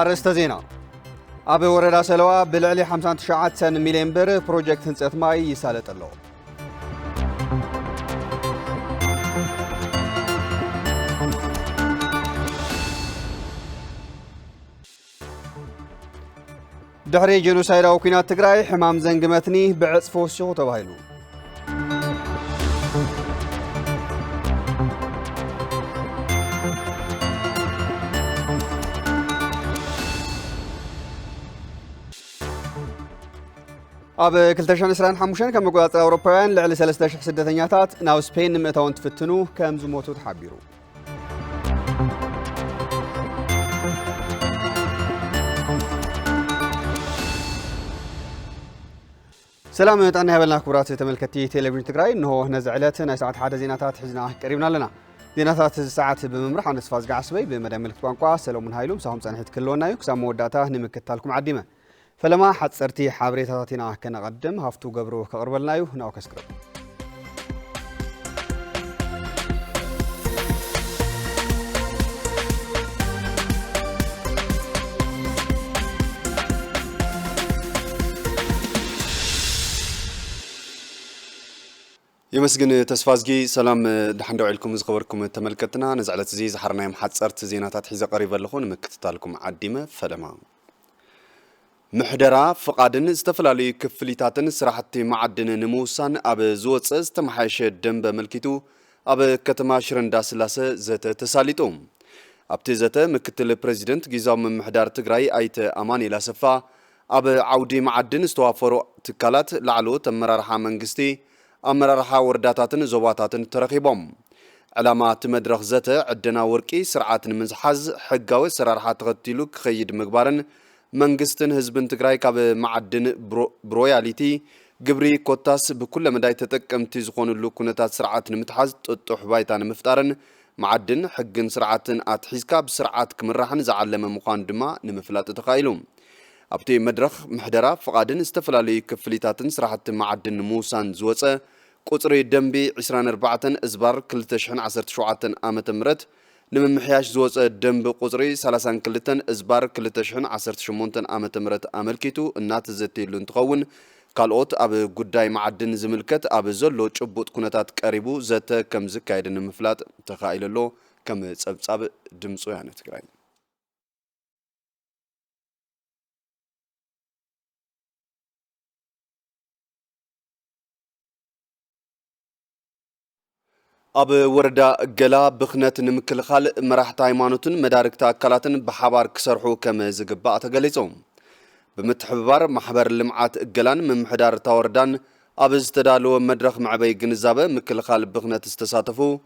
أرسط زينة أبي وردا سلوا بالعلي 59 مليون بر بروجكت هنسات ماي يسالت الله دحري جنوسايد أو كينات تقرأي حمام زنقمتني بعصفو الشغو تبايلو أب كلتشان إسرائيل حموشان كم مقاطع أوروبيين لعلى 13 سدتنياتات ناو سبين مئتون تفتنو كم زموتو تحبيرو سلام أنا هبلنا كبرات تملكتي تلفزيون تقرأي إنه نزعلتنا ساعة حدا زيناتات حزنا قريبنا لنا زيناتات ساعة بممرح عن صفاز قعسبي بمدام ملك طوانقوا سلام من هايلوم سهم سنحت كلنا يكسام وداته نمكتالكم عديمة فلما حد صرتي حابريتاتنا كنا قدم هفتو قبرو كقرب لنا يو ناو كسكر يمسجن تسفازجي سلام دحندو عليكم زخبركم تملكتنا نزعلت زي زحرنا يوم حد صرت زيناتات حيزة قريبة لخون مكتتالكم عديمة فلما محدرا فقادن استفلالي كفليتاتن سراحتي معدن نموسان أب زوتس استمحاش الدنب ملكيتو أب كتما شرندا سلاسة زت تساليتوم أبتي زت مكتل بريزيدنت جيزاو من محدار تقراي أيت أماني لاسفا أب عودي معدن استوافرو تكالات لعلو تمرارحا منقستي أمرارحا ورداتاتن زواتاتن ترخيبوم علامات مدرخ زت عدنا وركي سرعات منزحز حقاوي سرارحا تغطيلو خيد مقبارن منجستن هزبن تقراي كاب معدن بروياليتي قبري كوتاس بكل مداي تتكمتي زخون اللو كونتات سرعات نمتحز تطوح بايتان مفتارن معدن حقن سرعاتن اتحيزكا بسرعات كمراحن زعلم مقان دما نمفلات تخايلوم ابتي مدرخ محدرا فقادن استفلالي كفليتاتن سرعات معدن موسان زوصة قطري دنبي 24 ازبار كلتشحن 17 آمة مرت نممحياش زوز الدنب قطري 32 ازبار كلتشحن 18 آمة مرت املكيتو النات زتيلون تخون كالوت اب قداي معدن زملكت اب زلو چبوت كونتات قريبو زت كم زكايدن مفلات تخايللو كم صبصاب دمصو يعني تقراي أب وردا جلا بخنة نمكلخال مراحة هيمانوتن مداركتا أكلاتن بحبار كسرحو كم زقباء تقليزهم بمتحبار محبر اللمعات جلان من محدار تاوردان أب استدالو مدرخ معبي جنزابة مكلخال بخنة استساتفو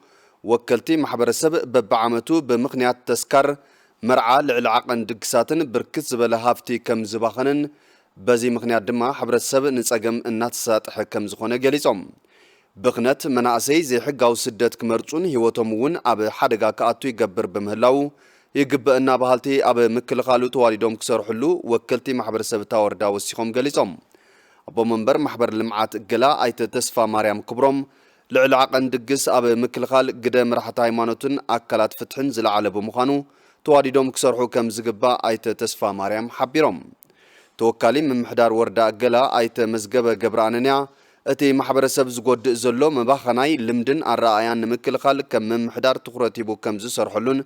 وكلتي محبر السبب ببعامتو بمخنيات تسكر مرعى لعلاقن دقساتن بركز بلهافتي كم زباخنن بزي مخنيات دما حبر السبب نساقم النات ساتح كم زخونة جليزهم بخنت مناسي زي حقاو سدت كمرصون هيوتهم ون اب حدغا كاتو يغبر بمهلاو يغب ان بحالتي اب مكلخالو تواليدوم كسرحلو وكلتي محبر سبتا وردا وسيخوم غليصوم ابو منبر محبر لمعات غلا ايت تسفا مريم كبروم لعلاقن دقس اب مكلخال قدم راحت هيمانوتن اكلات فتحن زلعله بمخانو تواليدوم كسرحو كم زغبا ايت تسفا مريم حبيروم توكالي من محدار وردا غلا ايت مزغبه غبراننيا اتي محبرسب زغود زلو مباخناي لمدن الرأيان مكلخال كم محدار تخرتي بو كم زسرحلون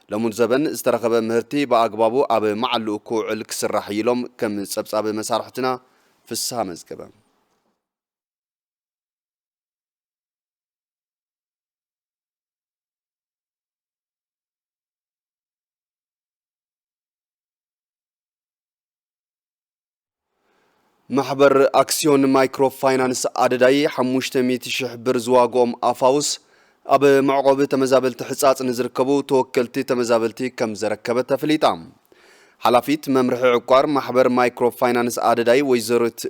لمن زبن استرخبه مهرتي باغبابو اب معلو كوعل كسرح يلوم كم صبصاب مسارحتنا فسها مزغبه محبر أكسيون مايكرو فاينانس عدداي 500 شح برزواقوم أفاوس أب معقوبة تمزابل تحساس نزركبو توكلتي تمزابلتي كم زركبة تفليتام حلافيت ممرح عقار محبر مايكرو فاينانس عدداي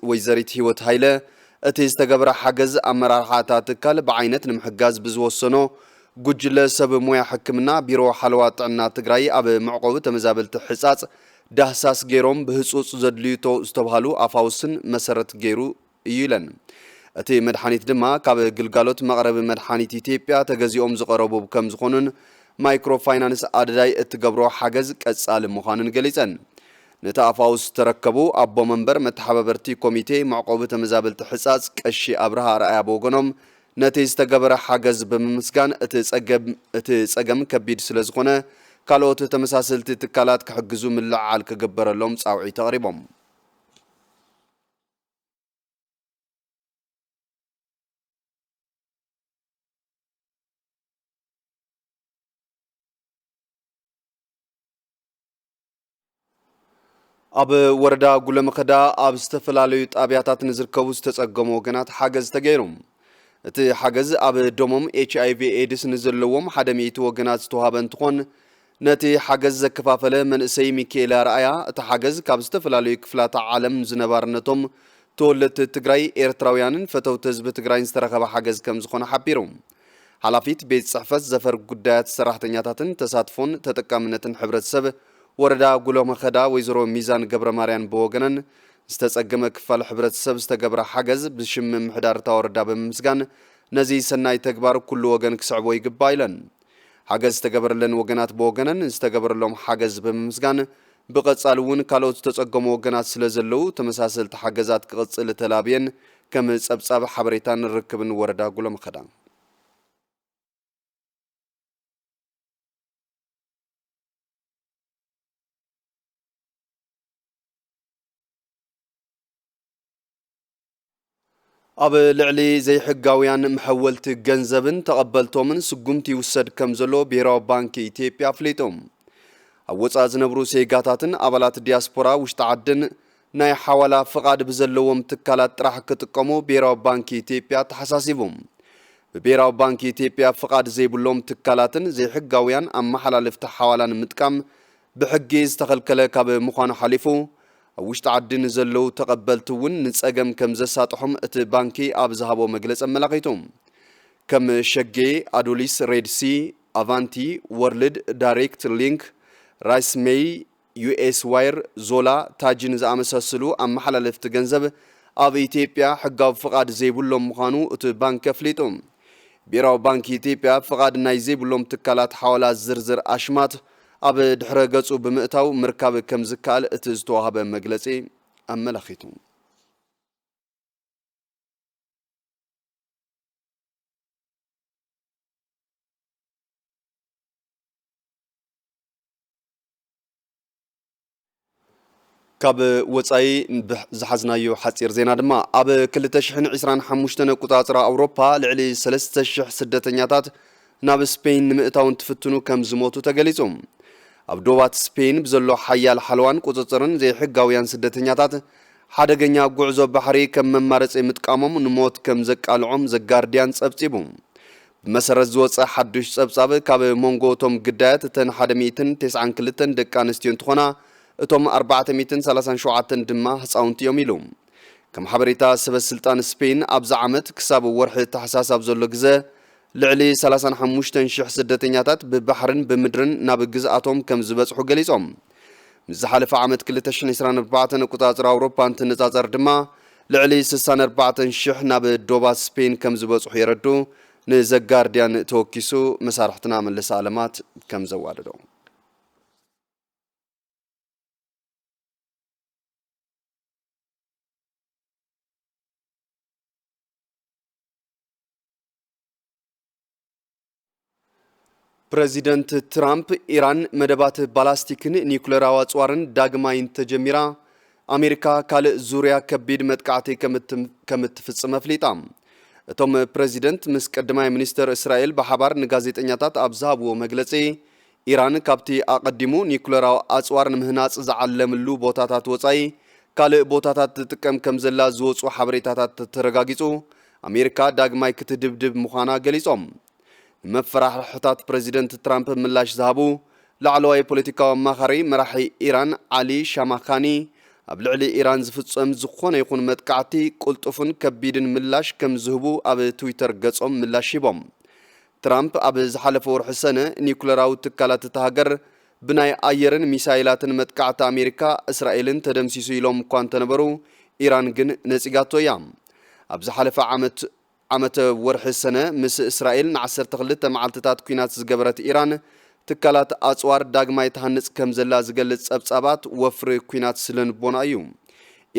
ويزاريت هيوت هايلة اتي استقبر حجز أمرار حاتاتكال بعينت نمحجاز بزوصنو قجل سب مويا حكمنا بيرو حلوات عنا تقراي أب معقوبة تمزابل تحساس دهساس جيروم بهصوص زدليتو استبهالو أفاوسن مسرت جيرو يلن اتي مدحانيت دما كاب جلجالوت مغرب مدحانيت إثيوبيا تجزيهم زقربو بكم زخونن ማይክሮ ፋይናንስ አድዳይ እትገብሮ ሓገዝ ቀጻል ምዃኑን ገሊጸን ነታፋውስ ተረከቡ አቦ መንበር መተሓባበርቲ ኮሚቴ ማዕቆብ ተመዛበልቲ ሕጻጽ ቀሺ አብርሃ ረአያ በወገኖም ነቲ ዝተገበረ ሓገዝ ብምምስጋን እቲ ጸገም ከቢድ ስለ ዝኾነ ካልኦት ተመሳሰልቲ ትካላት ክሕግዙ ምልዓል ክግበረሎም ጻውዒ ተቕሪቦም ኣብ ወረዳ ጉለመኸዳ ኣብ ዝተፈላለዩ ጣብያታት ንዝርከቡ ዝተጸገሙ ወገናት ሓገዝ ተገይሮም እቲ ሓገዝ ኣብ ዶሞም HIV ኤድስ ንዘለዎም 100 ወገናት ዝተዋሃበ እንትኾን ነቲ ሓገዝ ዘከፋፈለ መንእሰይ ሚካኤል ረአያ እቲ ሓገዝ ካብ ዝተፈላለዩ ክፍላት ዓለም ዝነባርነቶም ተወለድቲ ትግራይ ኤርትራውያንን ፈተውቲ ህዝቢ ትግራይን ዝተረኸበ ሓገዝ ከም ዝኾነ ሓቢሮም ሓላፊት ቤት ጽሕፈት ዘፈር ጉዳያት ሰራሕተኛታትን ተሳትፎን ተጠቃምነትን ሕብረተሰብ ወረዳ ጉለመኸዳ ወይዘሮ ሚዛን ገብረ ማርያን በወገነን ዝተጸገመ ክፋል ሕብረተሰብ ዝተገብረ ሓገዝ ብሽም ምሕዳርታ ወረዳ ብምስጋን ነዚ ሰናይ ተግባር ኩሉ ወገን ክስዕቦ ይግባ ኢለን ሓገዝ ዝተገበረለን ወገናት በወገነን ዝተገበረሎም ሓገዝ ብምስጋን ብቐጻል እውን ካልኦት ዝተጸገሙ ወገናት ስለ ዘለው ተመሳሰልቲ ሓገዛት ክቕጽል ተላብየን ከም ጸብጻብ ሓበሬታን ርክብን ወረዳ ጉለመኸዳ ኣብ ልዕሊ ዘይሕጋውያን መሐወልቲ ገንዘብን ተቐበልቶምን ስጉምቲ ይውሰድ ከም ዘሎ ብሔራዊ ባንኪ ኢትዮጵያ ኣፍሊጦም ኣብ ወጻኢ ዝነብሩ ሴጋታትን ኣባላት ዲያስፖራ ውሽጢ ዓድን ናይ ሓዋላ ፍቓድ ብዘለዎም ትካላት ጥራሕ ክጥቀሙ ብሔራዊ ባንኪ ኢትዮጵያ ተሓሳሲቦም ብብሔራዊ ባንኪ ኢትዮጵያ ፍቓድ ዘይብሎም ትካላትን ዘይሕጋውያን ኣመሓላለፍቲ ሓዋላን ምጥቃም ብሕጊ ዝተኸልከለ ካብ ምዃኑ ሓሊፉ ውሽጢ ዓድን ዘለው ተቐበልቲ እውን ንጸገም ከም ዘሳጥሖም እቲ ባንኪ ኣብ ዝሃቦ መግለጺ ኣመላኺቶም ከም ሸጌ ኣዶሊስ ሬድሲ ኣቫንቲ ወርልድ ዳይሬክት ሊንክ ራይስ ሜይ ዩኤስ ዋይር ዞላ ታጅን ዝኣመሳሰሉ ኣመሓላለፍቲ ገንዘብ ኣብ ኢትዮጵያ ሕጋዊ ፍቓድ ዘይብሎም ምዃኑ እቲ ባንኪ ኣፍሊጦም ብሔራዊ ባንኪ ኢትዮጵያ ፍቓድ ናይ ዘይብሎም ትካላት ሓዋላ ዝርዝር ኣሽማት ኣብ ድሕረ ገጹ ብምእታው ምርካብ ከም ዝከኣል እቲ ዝተዋሃበ መግለጺ ኣመላኺቱ ካብ ወጻኢ ዝሓዝናዮ ሓጺር ዜና ድማ ኣብ 2025 ቁጻጽራ ኣውሮፓ ልዕሊ 3000 ስደተኛታት ናብ ስፔን ንምእታው እንትፍትኑ ከም ዝሞቱ ተገሊጾም ኣብ ዶባት ስፔን ብዘሎ ሓያል ሓልዋን ቁጽጽርን ዘይሕጋውያን ስደተኛታት ሓደገኛ ጉዕዞ ባሕሪ ከም መማረጺ ምጥቃሞም ንሞት ከም ዘቃልዖም ዘጋርዲያን ጸብጺቡ ብመሰረት ዝወፅእ ሓዱሽ ጸብጻብ ካብ ሞንጎ እቶም ግዳያት እተን 192 ደቂ ኣንስትዮ እንትኾና እቶም 437 ድማ ህፃውንቲ እዮም ኢሉ ከም ሓበሬታ ሰበስልጣን ስፔን ኣብዛ ዓመት ክሳብ ወርሒ ታሕሳስ ኣብ ዘሎ ግዜ ልዕሊ 35,000 ስደተኛታት ብባሕርን ብምድርን ናብ ግዝኣቶም ከም ዝበጽሑ ገሊጾም ዝሓለፈ ዓመት 2024 ቁጻጽር ኣውሮፓ እንትነጻጸር ድማ ልዕሊ 64,000 ናብ ዶባት ስፔን ከም ዝበጽሑ የረዱ ንዘጋርዲያን ተወኪሱ መሳርሕትና መለሳ ዓለማት ከም ዘዋደዶ ፕሬዚደንት ትራምፕ ኢራን መደባት ባላስቲክን ኒውክሌራዊ ኣጽዋርን ዳግማይን ተጀሚራ ኣሜሪካ ካልእ ዙርያ ከቢድ መጥቃዕቲ ከምትፍጽም ኣፍሊጣ እቶም ፕሬዚደንት ምስ ቀዳማይ ሚኒስትር እስራኤል ብሓባር ንጋዜጠኛታት ኣብ ዝሃብዎ መግለጺ ኢራን ካብቲ ኣቐዲሙ ኒውክሌራዊ ኣጽዋር ንምህናጽ ዝዓለምሉ ቦታታት ወጻኢ ካልእ ቦታታት ትጥቀም ከም ዘላ ዝወጹ ሓበሬታታት ተረጋጊጹ ኣሜሪካ ዳግማይ ክትድብድብ ምዃና ገሊጾም መፈራሕታት ፕሬዚደንት ትራምፕ ምላሽ ዝሃቡ ላዕለዋይ ፖለቲካዊ ኣማኻሪ መራሒ ኢራን ዓሊ ሻማኻኒ ኣብ ልዕሊ ኢራን ዝፍጸም ዝኾነ ይኹን መጥቃዕቲ ቁልጡፍን ከቢድን ምላሽ ከም ዝህቡ ኣብ ትዊተር ገጾም ምላሽ ሂቦም ትራምፕ ኣብ ዝሓለፈ ወርሒ ሰነ ኒውክሌራዊ ትካላት እታ ሃገር ብናይ ኣየርን ሚሳይላትን መጥቃዕቲ ኣሜሪካ እስራኤልን ተደምሲሱ ኢሎም እኳ እንተነበሩ ኢራን ግን ነጺጋቶ እያ ኣብ ዝሓለፈ ዓመተ ወርሒ ሰነ ምስ እስራኤል ን12 መዓልትታት ኩናት ዝገበረት ኢራን ትካላት ኣጽዋር ዳግማይ ተሃንጽ ከም ዘላ ዝገልጽ ጸብጻባት ወፍሪ ኩናት ስለንቦና እዩ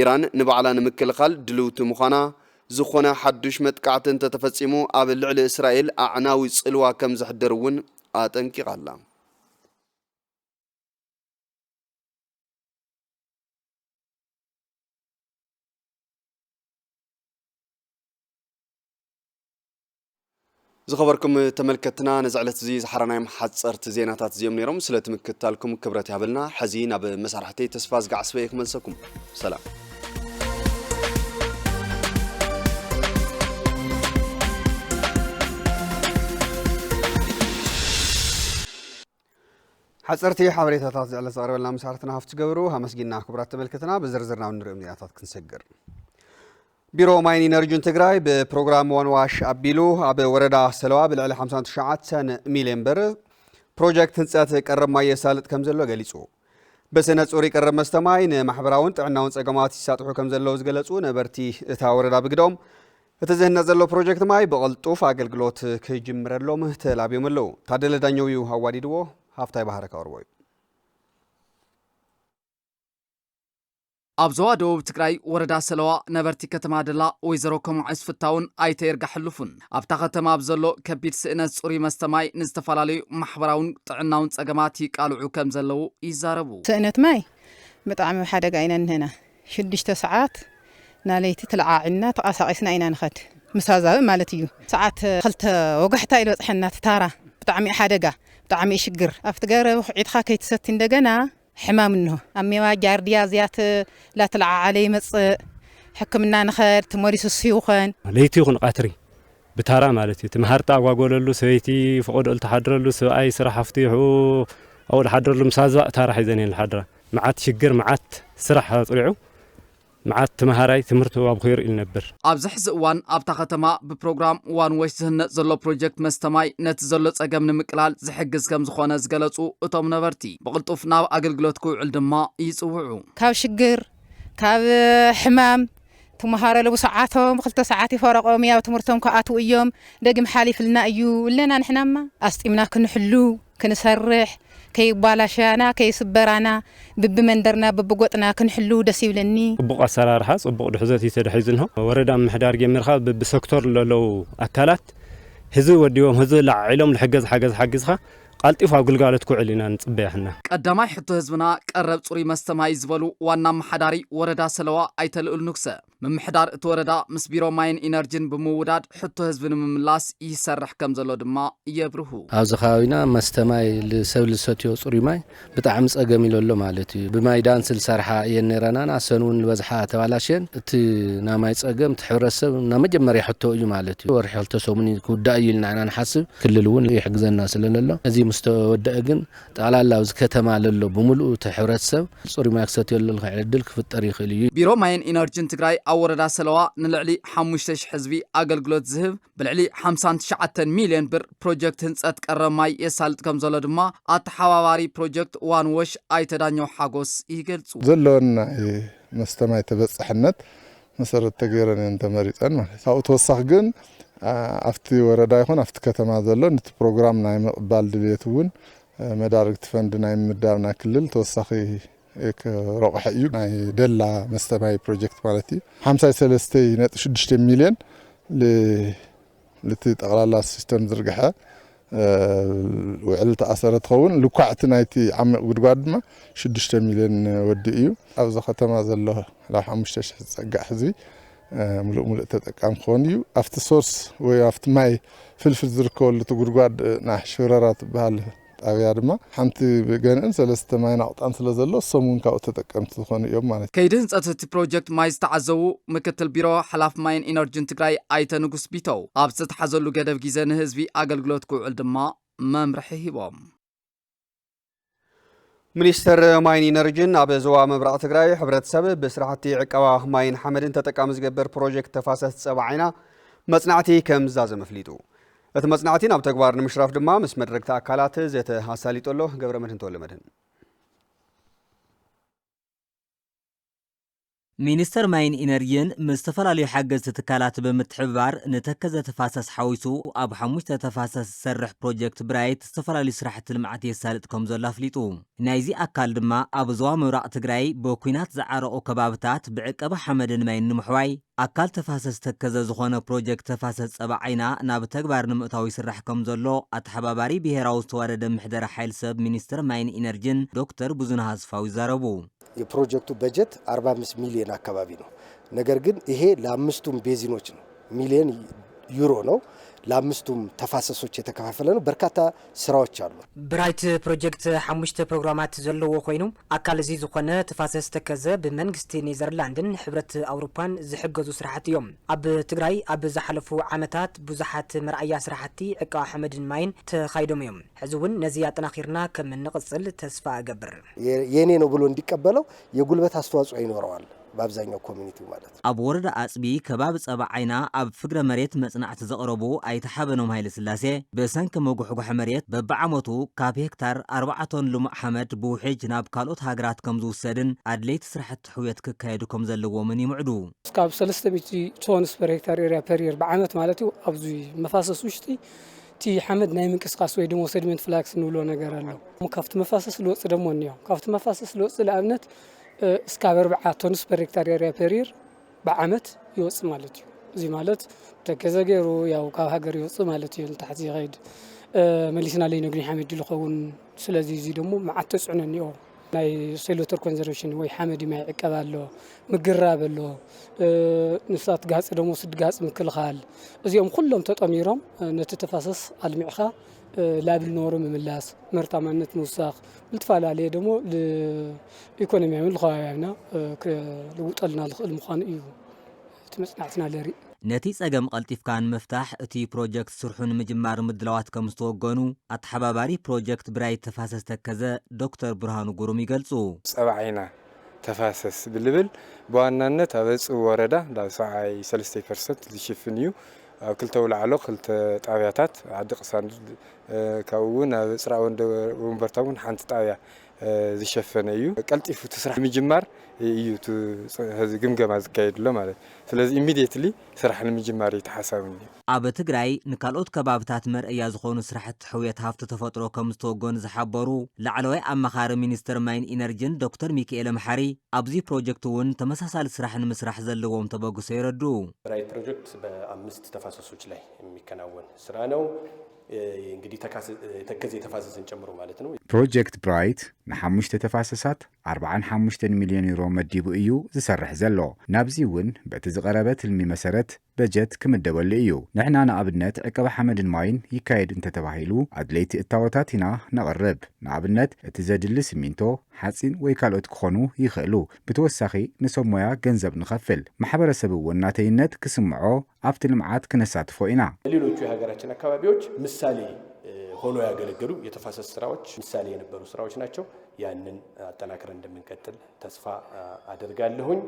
ኢራን ንባዕላ ንምክልኻል ድልውቲ ምዃና ዝኾነ ሓዱሽ መጥቃዕቲ እንተተፈጺሙ ኣብ ልዕሊ እስራኤል ኣዕናዊ ጽልዋ ከም ዝሕድር እውን ኣጠንቂቓላ زخبركم تملكتنا نزعلت زي زحرنا محصرت زيناتات زيوم نيروم سلت مكتالكم كبرت يابلنا حزين اب مسارحتي تسفاز قعصبيك ملسكم سلام حصرتي حبريتات زعل صار لنا مسارحتنا هفت قبرو همسجينا كبرت تملكتنا بزرزرنا ونريم زيناتات كنسجر بيرو ماين إنرجون تجراي ببرنامج وان واش أبيلو أب وردا سلوا بالعلى 59 مليون بر بروجكت هنسات قرب ما يسالت كم زلوا جلسوا بس أنا صوري قرب مستمعين محبراون تعناون سجمات يساتحوا كم زلوا زجلسوا نبرتي تاوردا بقدام تزهن نزلوا بروجكت ماي بغلطوا فاقل قلوت كيجمر لهم تلعبيهم اللو تعدل دانيو هوادي دو هافتاي بحركة أروي أبزوا دوب تقرأي وردا سلوا نبرتي كتما دلا ويزروكم عسفتاون أيتير قحلفون أبتاقتما أبزلو كبير سئنة صوري مستماي نستفالالي محبراون تعناون تقاماتي قالوا كم زلو يزاربو سئنة ماي بطعم حدا قاينا هنا شدش تسعات ناليتي تلعاعنا تقاساقسنا اينا نخد مسازاوي مالتيو ساعات خلت وقحتا إلو تحنا تتارا بطعمي حدا بطعمي شقر أفتقار عيدخا كيتستين دقنا حمام منه أمي واجار ديازيات لا تلع علي مص حكمنا نخير تمارس السيوخان ليتي يكون قاتري بتارا مالتي تمهرتا واقول له سويتي فقد قلت حضر له سواي سرح افتيحو او حضر له مسازا تارا حيزنين الحضره معات شجر معات سرح طلعوا معات تمهراي تمرتو ابخير النبر ابزح زوان ابتا ختما ببروجرام وان ويش زهنه زلو بروجكت مستماي نت زلو صقم نمقلال زحجز كم زخونه زغلصو اتوم نبرتي بقلطوف ناب اغلغلوت كوعل دما يصوعو كاب شجر كاب حمام تمهار له ساعاتهم 2 ساعات يفرقوا ميا تمرتهم كاتو يوم دغم حالف لنا ايو لنا نحناما استيمنا كنحلو كنسرح كي بالاشانا كي سبرانا ببمندرنا ببقوطنا كنحلو دسيبلني بقى سرارحا صبق دحزتي تدحيزنها وردا محدار جمرخا بسكتور لو اكلات هزو وديوم هزو لعيلهم الحجز حجزها قالطيف اغلغالت كوعلينا نصبيحنا قداماي حتو هزبنا قرب صوري مستماي زبلو وانا محداري وردا سلوا ايتلؤل نكسه ممحدار اتوردا مس بيرو ماين انرجين بموداد حتو هزبن مملاس يسرح كم زلو دما يبرهو ابز خاوينا مستماي لسول سوتيو صوري ماي بتعم صقم يلولو مالتي بماي دانسل سرحا ينيرنا سنون الوزحا تبالاشين ت ناماي صقم تحرسب نمجمري حتو يو مالتي ورحل تسومني كودايلنا انا نحسب كللون يحجزنا سللله ازي مستودقن طالالا وز كتما للو بملؤ تحرسب صوري ماي كسوتيو للخيل دلك في الطريق اللي بيرو ماين انرجين تግራይ أوردا سلوا نلعلي 5 حزبي أقلقلوت زهب بالعلي 59 مليون بر بروجكت هنسات قرماي يسالت كم زلو دما اتحواري بروجكت وان وش ايتدانيو حاغوس يገልጹ زلون مستمع تبصحنت مسرت تغيرن انت مريطن ማለት ሳው ተወሳኽ ግን አፍቲ ወረዳ ይኹን አፍቲ ከተማ ዘሎ ነቲ ፕሮግራም ናይ መቅባል ድሌትውን መዳርግት ፈንድ ናይ ምዳርና ክልል ተወሳኺ رقح أيو دلّا مستمعي بروجكت مالتي 53.6 مليون لتقرأ السيستم زرقها وعلت أثرت خون لقعت نايتي عم قدقاد ما 6 مليون ودي أيو أوزا ختما زلّه لا حمشتش حزي ملء تتقام خونيو أفت سورس ويافت ماي فلفل زركول لتقدقاد ناح شرارات بهال أبيادما حنتي بجانن سلسلة ما ينعطان سلزلو سمون كاو تتقمت تخون يوم مالت كيدن صاتت بروجكت مايز تعزو مكتل بيرو حلاف ماين انرجين تግራይ ايتا نغس بيتو ابصت حزلو قدف جيزن هزبي اقلقلوت كوعل دما ممرحي هبام ሚኒስተር ማይን ኢነርጂን ኣብ ዞባ ምብራቕ ትግራይ ሕብረተሰብ ብስራሕቲ ዕቀባ ማይን ሓመድን ተጠቃሚ ዝገበር ፕሮጀክት ተፋሰስ ፀባዒና መጽናዕቲ ከም ዝዛዘመ ፍሊጡ እቲ መጽናዕቲ ናብ ተግባር ንምሽራፍ ድማ ምስ መድረክቲ ኣካላት ዘተ ሃሳሊጦሎ ገብረ መድህን ተወለመድህን ሚኒስተር ማይን ኢነርጂን ምስተፈላለዩ ሓገዝቲ ትካላት ብምትሕብባር ንተከዘ ተፋሰስ ሓዊሱ ኣብ 5 ተፋሰስ ዝሰርሕ ፕሮጀክት ብራይት ዝተፈላለዩ ስራሕቲ ልምዓት የሳልጥ ከም ዘሎ ኣፍሊጡ ናይዚ ኣካል ድማ ኣብ ዞባ ምብራቕ ትግራይ ብኩናት ዝዓረቑ ከባብታት ብዕቀባ ሓመድን ማይን ንምሕዋይ ኣካል ተፋሰስ ተከዘ ዝኾነ ፕሮጀክት ተፋሰስ ጸባ ዓይና ናብ ተግባር ንምእታዊ ይስራሕ ከም ዘሎ ኣተሓባባሪ ብሄራዊ ዝተዋደደ ምሕደራ ሓይል ሰብ ሚኒስተር ማይን ኢነርጂን ዶክተር ብዙነህ አስፋው ይዛረቡ። የፕሮጀክቱ በጀት 45 ሚሊዮን አካባቢ ነው። ነገር ግን ይሄ ለአምስቱም ቤዚኖች ነው፣ ሚሊዮን ዩሮ ነው። ለአምስቱም ተፋሰሶች የተከፋፈለ ነው። በርካታ ስራዎች አሉ። ብራይት ፕሮጀክት 5 ፕሮግራማት ዘለዎ ኮይኑ አካል እዚ ዝኾነ ተፋሰስ ተከዘ ብመንግስቲ ኔዘርላንድን ሕብረት አውሮፓን ዝሕገዙ ስራሕቲ እዮም። ኣብ ትግራይ ኣብ ዝሓለፉ ዓመታት ብዙሓት መርኣያ ስራሕቲ ዕቃ ሓመድን ማይን ተኻይዶም እዮም። ሕዚ እውን ነዚ አጠናኺርና ከም ንቅጽል ተስፋ እገብር የኔ ነው ብሎ እንዲቀበለው የጉልበት አስተዋጽኦ ይኖረዋል። በአብዛኛው ኮሚኒቲው ማለት ነው። ኣብ ወረዳ አጽቢ ከባቢ ጸባ ዓይና ኣብ ፍግረ መሬት መጽናዕቲ ዘቕረቡ ኣይተሓበኖም ኃይለ ስላሴ በሰንኪ መጉሕጉሕ መሬት በብዓመቱ ካብ ሄክታር 4 ቶን ልሙዕ ሓመድ ብውሕጅ ናብ ካልኦት ሃገራት ከም ዝውሰድን ኣድለይቲ ስራሕቲ ሕውየት ክካየዱ ከም ዘለዎምን ይምዕዱ። እስካብ 300 ቶን ፐር ሄክታር ኤሪያ ፐር ይር ብዓመት ማለት እዩ። ኣብዚ መፋሰስ ውሽጢ እቲ ሓመድ ናይ ምንቅስቃስ ወይ ድማ ሴዲመንት ፍላክስ ንብሎ ነገር ኣሎ። ካብቲ መፋሰስ ልወጽእ ደሞ እንዮ ካብቲ መፋሰስ ልወጽእ ለኣብነት እስካብ 4 ቶን ፐር ሄክታር ኤሪያ ፐር ይር ብዓመት ይወጽእ ማለት እዩ። እዚ ማለት ተከዘ ገይሩ ያው ካብ ሃገር ይወጽእ ማለት እዩ። ንታሕቲ ይኸይድ መሊስና ለይ ነግኒ ሓመድ ይልኸውን። ስለዚ እዚ ደሞ መዓት ተጽዕኖ እንዮ ናይ ሴሎተር ኮንዘርቬሽን ወይ ሓመድ ማይ ዕቀባ ኣሎ፣ ምግራብ ኣሎ፣ ንሳት ጋጽ ደሞ ስድጋጽ ምክልኻል እዚኦም ኩሎም ተጠሚሮም ነቲ ተፋሰስ ኣልሚዕኻ ላብል ኖሮ ምምላስ ምርታማነት ምውሳኽ ልትፈላለየ ደሞ ለኢኮኖሚያዊ ለኸባቢና ልውጠልና ልኽእል ምዃኑ እዩ ትመጽናዕትና ለሪ ነቲ ጸገም ቀልጢፍካን መፍታሕ እቲ ፕሮጀክት ስርሑን ምጅማር ምድላዋት ከም ዝተወገኑ ኣተሓባባሪ ፕሮጀክት ብራይት ተፋሰስ ተከዘ ዶክተር ብርሃኑ ጉሩም ይገልጹ። ጸባ ዓይና ተፋሰስ ብልብል በዋናነት ኣብ ኣጽቢ ወረዳ ዳብ 3% ዝሽፍን እዩ። ኣብ ክልተ ውላዕሎ ክልተ ጣብያታት ዓዲ ቅሳን ካብውን ኣብ ጽራ ወንበርታውን ሓንቲ ጣብያ ዝሸፈነ እዩ። ቀልጢፉ ትስራሕ ምጅማር እዩ ህዚ ግምገማ ዝካየድሎ ማለት። ስለዚ ኢሚዲየትሊ ስራሕ ንምጅማር ይተሓሳብኒ። ኣብ ትግራይ ንካልኦት ከባብታት መርአያ ዝኾኑ ስራሕቲ ሕውየት ሃፍቲ ተፈጥሮ ከም ዝተወገኑ ዝሓበሩ ላዕለዋይ ኣመኻሪ ሚኒስተር ማይን ኢነርጂን ዶክተር ሚካኤል መሓሪ ኣብዚ ፕሮጀክት እውን ተመሳሳሊ ስራሕ ንምስራሕ ዘለዎም ተበግሶ ይረዱ። ብራይት ፕሮጀክት በ5 ተፋሰሶች ላይ የሚከናወን ስራ ነው። እንግዲህ ተከዘ የተፋሰሰን ጨምሮ ማለት ነው። ፕሮጀክት ብራይት ን5 ተፋሰሳት 45 ሚሊዮን ዩሮ መዲቡ እዩ ዝሰርሕ ዘሎ። ናብዚ እውን በቲ ዝቐረበ ትልሚ መሰረት በጀት ክምደበሉ እዩ። ንሕና ንኣብነት ዕቀባ ሓመድን ማይን ይካየድ እንተተባሂሉ ኣድለይቲ እታወታት ኢና ነቕርብ። ንኣብነት እቲ ዘድሊ ሲሚንቶ፣ ሓፂን ወይ ካልኦት ክኾኑ ይኽእሉ። ብተወሳኺ ንሰብ ሞያ ገንዘብ ንኸፍል። ማሕበረሰብ እውን ናተይነት ክስምዖ ኣብቲ ልምዓት ክነሳትፎ ኢና። ሌሎቹ የሀገራችን አካባቢዎች ምሳሌ ሆኖ ያገለገሉ የተፋሰስ ስራዎች ምሳሌ የነበሩ ስራዎች ናቸው። ያንን አጠናክረን እንደምንቀጥል ተስፋ አደርጋለሁኝ።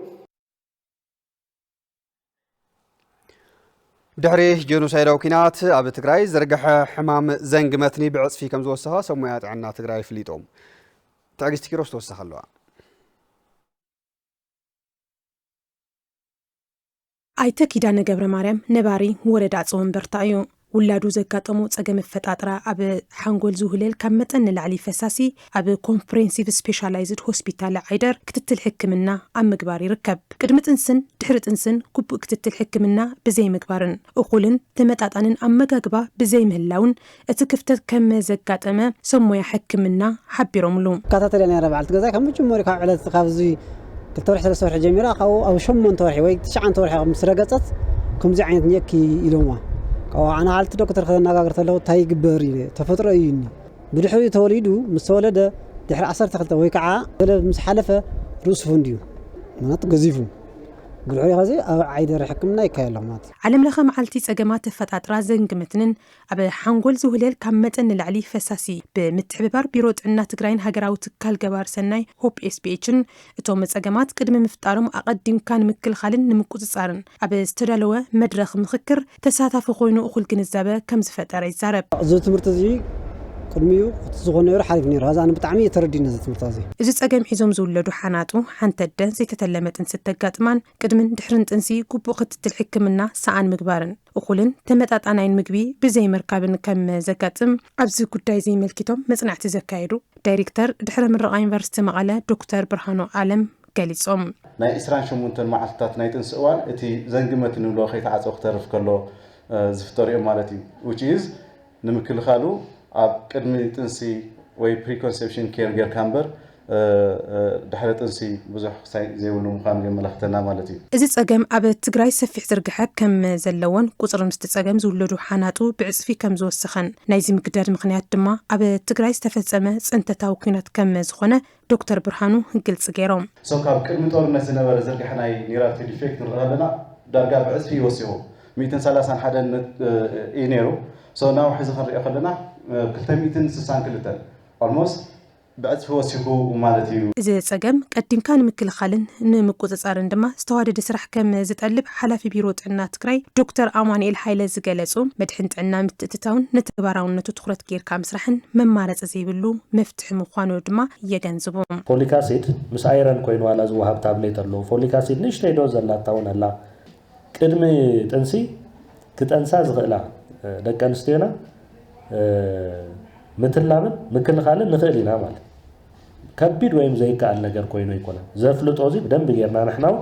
ድሕሪ ጄኖሳይዳዊ ኩናት ኣብ ትግራይ ዝርግሐ ሕማም ዘንግ መትኒ ብዕፅፊ ከም ዝወሰኸ ሰብ ሞያ ጥዕና ትግራይ ፍሊጦም። ትዕግስቲ ኪሮስ ተወሰኸ ኣለዋ። ኣይተ ኪዳነ ገብረ ማርያም ነባሪ ወረዳ ጽወንበርታ እዩ። ውላዱ ዘጋጠሙ ጸገም ፈጣጥራ ኣብ ሓንጎል ዝውህለል ካብ መጠን ንላዕሊ ፈሳሲ ኣብ ኮምፕሬንሲቭ ስፔሻላይዝድ ሆስፒታል ዓይደር ክትትል ሕክምና ኣብ ምግባር ይርከብ። ቅድሚ ጥንስን ድሕሪ ጥንስን ግቡእ ክትትል ሕክምና ብዘይ ምግባርን እኹልን ተመጣጣንን ኣመጋግባ ብዘይ ምህላውን እቲ ክፍተት ከም ዘጋጠመ ሰብ ሞያ ሕክምና ሓቢሮምሉ። ካታተልያ ነራ በዓልቲ ገዛ ካብ መጀመሪያ ካብ ዕለት ካብዚ ክልተ ወርሒ 3 ወርሒ ጀሚራ ካብ ኣብ 8 ወርሒ ወይ 9 ወርሒ ምስ ረገፀት ከምዚ ዓይነት ኒክ ኢሎማ ኣነ ሓልቲ ዶክተር ከተነጋገር ተለዉ እንታይ ይግበር ኢለ ተፈጥሮ እዩኒ ብድሕሪ ተወሊዱ ምስ ተወለደ ድሕሪ 12 ወይ ከዓ ምስ ሓለፈ ርእሱ ፈንድዩ ማለት ገዚፉ ብድሕሪ ኸዚ ኣብ ዓይደር ሕክምና ይካየድ ማለት ዓለም ለኸ መዓልቲ ጸገማት ተፈጣጥራ ዘንግመትንን ኣብ ሓንጎል ዝውህለል ካብ መጠን ንላዕሊ ፈሳሲ ብምትሕብባር ቢሮ ጥዕና ትግራይን ሃገራዊ ትካል ገባር ሰናይ ሆፕ ኤስፒኤችን እቶም ጸገማት ቅድሚ ምፍጣሮም ኣቐዲምካ ንምክልኻልን ንምቁፅጻርን ኣብ ዝተዳለወ መድረኽ ምክክር ተሳታፊ ኮይኑ እኹል ግንዛበ ከም ዝፈጠረ ይዛረብ። እዚ ትምህርቲ እዚ ቅድሚኡ ዝኮነ ነይሩ ሓሪፍ ነይሩ هذا أنا بطعمي يتردينا زت مرتازي እዚ ጸገም ሒዞም ዝውለዱ ሓናጡ ሓንተደን ዘይተተለመ ጥንሲ ተጋጥማን ቅድምን ድሕርን ጥንሲ ግቡእ ክትትል ሕክምና ሰኣን ምግባርን እኹልን ተመጣጣናይን ምግቢ ብዘይ ምርካብን ከም ዘጋጥም ኣብዚ ጉዳይ ዘይመልኪቶም መጽናዕቲ ዘካየዱ ዳይሬክተር ድሕረ ምረቓ ዩኒቨርሲቲ መቐለ ዶክተር ብርሃኑ ዓለም ገሊጾም ናይ 28 መዓልትታት ናይ ጥንሲ እዋን እቲ ዘንግመት ንብሎ ከይተዓፀው ክተርፍ ከሎ ዝፍጠር እዩ ማለት እዩ which is ንምክልኻሉ ኣብ ቅድሚ ጥንሲ ወይ ፕሪኮንሴፕሽን ኬር ጌር ካምበር ድሕረ ጥንሲ ብዙሕ ዘይብሉ ምዃኑ የመላኽተና ማለት እዩ እዚ ጸገም ኣብ ትግራይ ሰፊሕ ዝርግሐ ከም ዘለዎን ቁጽሪ ምስቲ ጸገም ዝውለዱ ሓናጡ ብዕጽፊ ከም ዝወሰኸን ናይዚ ምግዳድ ምኽንያት ድማ ኣብ ትግራይ ዝተፈጸመ ጽንተታዊ ኩናት ከም ዝኾነ ዶክተር ብርሃኑ ግልጽ ገይሮም ካብ ቅድሚ ጦርነት ዝነበረ ዝርግሐ ናይ ኒውራል ዲፌክት ንርኢ ኣለና ዳርጋ ብዕጽፊ ይወስኹ 131 እዩ ነይሩ ናው ሕዚ ክንሪኦ ከለና 262 almost بعث هو سيكو ومالتي እዚ ጸገም ቀዲምካ ንምክልኻልን ንምቁጽጻርን ድማ ዝተዋደደ ስራሕ ከም ዝጠልብ ሓላፊ ቢሮ ጥዕና ትግራይ ዶክተር አማኑኤል ሃይለ ዝገለጹ መድሕን ጥዕና ምትእትታውን ነተግባራውነቱ ትኩረት ጌርካ ምስራሕን መማረጽ ዘይብሉ መፍትሒ ምዃኑ ድማ የገንዝቡ ፎሊክ አሲድ ምስ አይረን ኮይኑ ዋላ ዝወሃብ ታብሌት ኣሎ ፎሊክ አሲድ ንሽተይ ዶዝ ዘላታውን ኣላ ቅድሚ ጥንሲ ክጠንሳ ዝኽእላ ደቂ ኣንስትዮና ምትላምን ምክልኻልን ንኽእል ኢና ማለት ከቢድ ወይም ዘይከኣል ነገር ኮይኑ ይኮነ ዘፍልጦ እዚ ብደንብ ጌርና ንሕናው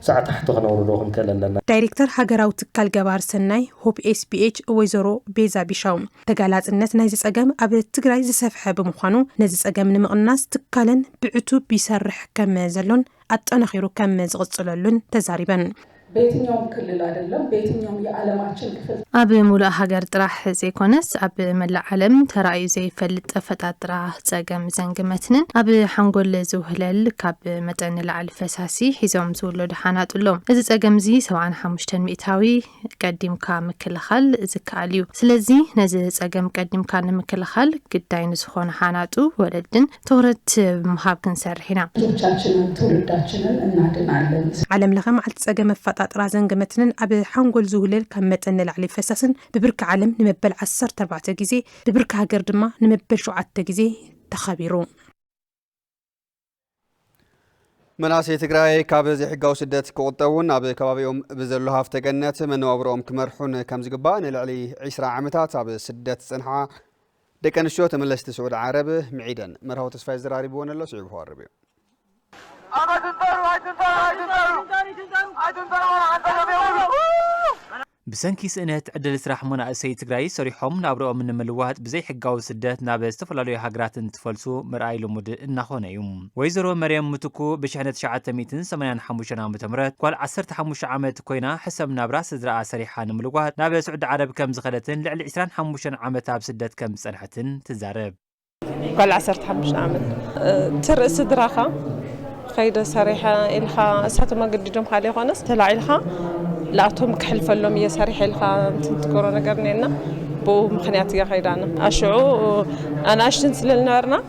ሰዓት ታሕቲ ክነውርዶ ክንከለለና ዳይሬክተር ሃገራዊ ትካል ገባር ሰናይ ሆፕ ኤስፒኤች ወይዘሮ ቤዛ ቢሻው ተጋላጽነት ናይዚ ጸገም ኣብ ትግራይ ዝሰፍሐ ብምዃኑ ነዚ ጸገም ንምቕናስ ትካልን ብዕቱብ ቢሰርሕ ከም ዘሎን አጠናኺሩ ከም ዝቕጽለሉን ተዛሪበን በየትኛውም ክልል አይደለም በየትኛውም የዓለማችን ክፍል ኣብ ሙሉእ ሃገር ጥራሕ ዘይኮነስ ኣብ መላእ ዓለም ተራእዩ ዘይፈልጥ ተፈጣጥራ ጸገም ዘንግመትንን ኣብ ሓንጎል ዝውህለል ካብ መጠን ላዕሊ ፈሳሲ ሒዞም ዝውለዱ ሓናጡሎም እዚ ጸገም እዚ 75 ሚእታዊ ቀዲምካ ምክልኻል ዝከኣል እዩ ስለዚ ነዚ ጸገም ቀዲምካ ንምክልኻል ግዳይ ንዝኾነ ሓናጡ ወለድን ትኹረት ምሃብ ክንሰርሕ ኢና ልጆቻችንን ትውልዳችንን እናድናለን ዓለም ለኸ መዓልቲ ጸገም ጣጥራ ዘንግመትንን ኣብ ሓንጎል ዝውህለል ካብ መጠን ላዕሊ ፈሳስን ብብርኪ ዓለም ንመበል 14 ግዜ ብብርኪ ሃገር ድማ ንመበል 7 ግዜ ተኸቢሩ መናእሰይ ትግራይ ካብ ዘይሕጋዊ ስደት ክቁጠቡን ኣብ ከባቢኦም ብዘሎ ሃፍተ ገነት መነባብሮኦም ክመርሑን ከም ዝግባእ ንልዕሊ 20 ዓመታት ኣብ ስደት ጽንሓ ደቂ ኣንስትዮ ተመለስቲ ስዑድ ዓረብ ምዒደን መርሃዊ ተስፋይ ዝራሪብዎን ኣሎ ስዒቡ ክቐርብ እዩ ብሰንኪ ስእነት ዕድል ስራሕ መናእሰይ ትግራይ ሰሪሖም ናብርኦም ንምልዋጥ ብዘይ ሕጋዊ ስደት ናብ ዝተፈላለዩ ሃገራት እንትፈልሱ ምርኣይ ልሙድ እናኾነ እዩ ወይዘሮ መርያም ምትኩ ብ1985 ዓ.ም ጓል 15 ዓመት ኮይና ሕሰብ ናብራ ስድራኣ ሰሪሓ ንምልዋጥ ናብ ስዑድ ዓረብ ከም ዝኸደትን ልዕሊ 25 ዓመት ኣብ ስደት ከም ዝጸንሐትን ትዛረብ ጓል 15 ዓመት ትርኢ ስድራኻ خيد صريحة إلها ساعة ما قديدهم خالي خانس تلا إلها لا توم كحل فلهم يسريح إلها تذكرون قرنينا بو مخنيات يا خيدانا أشعو أنا أشتن سللنارنا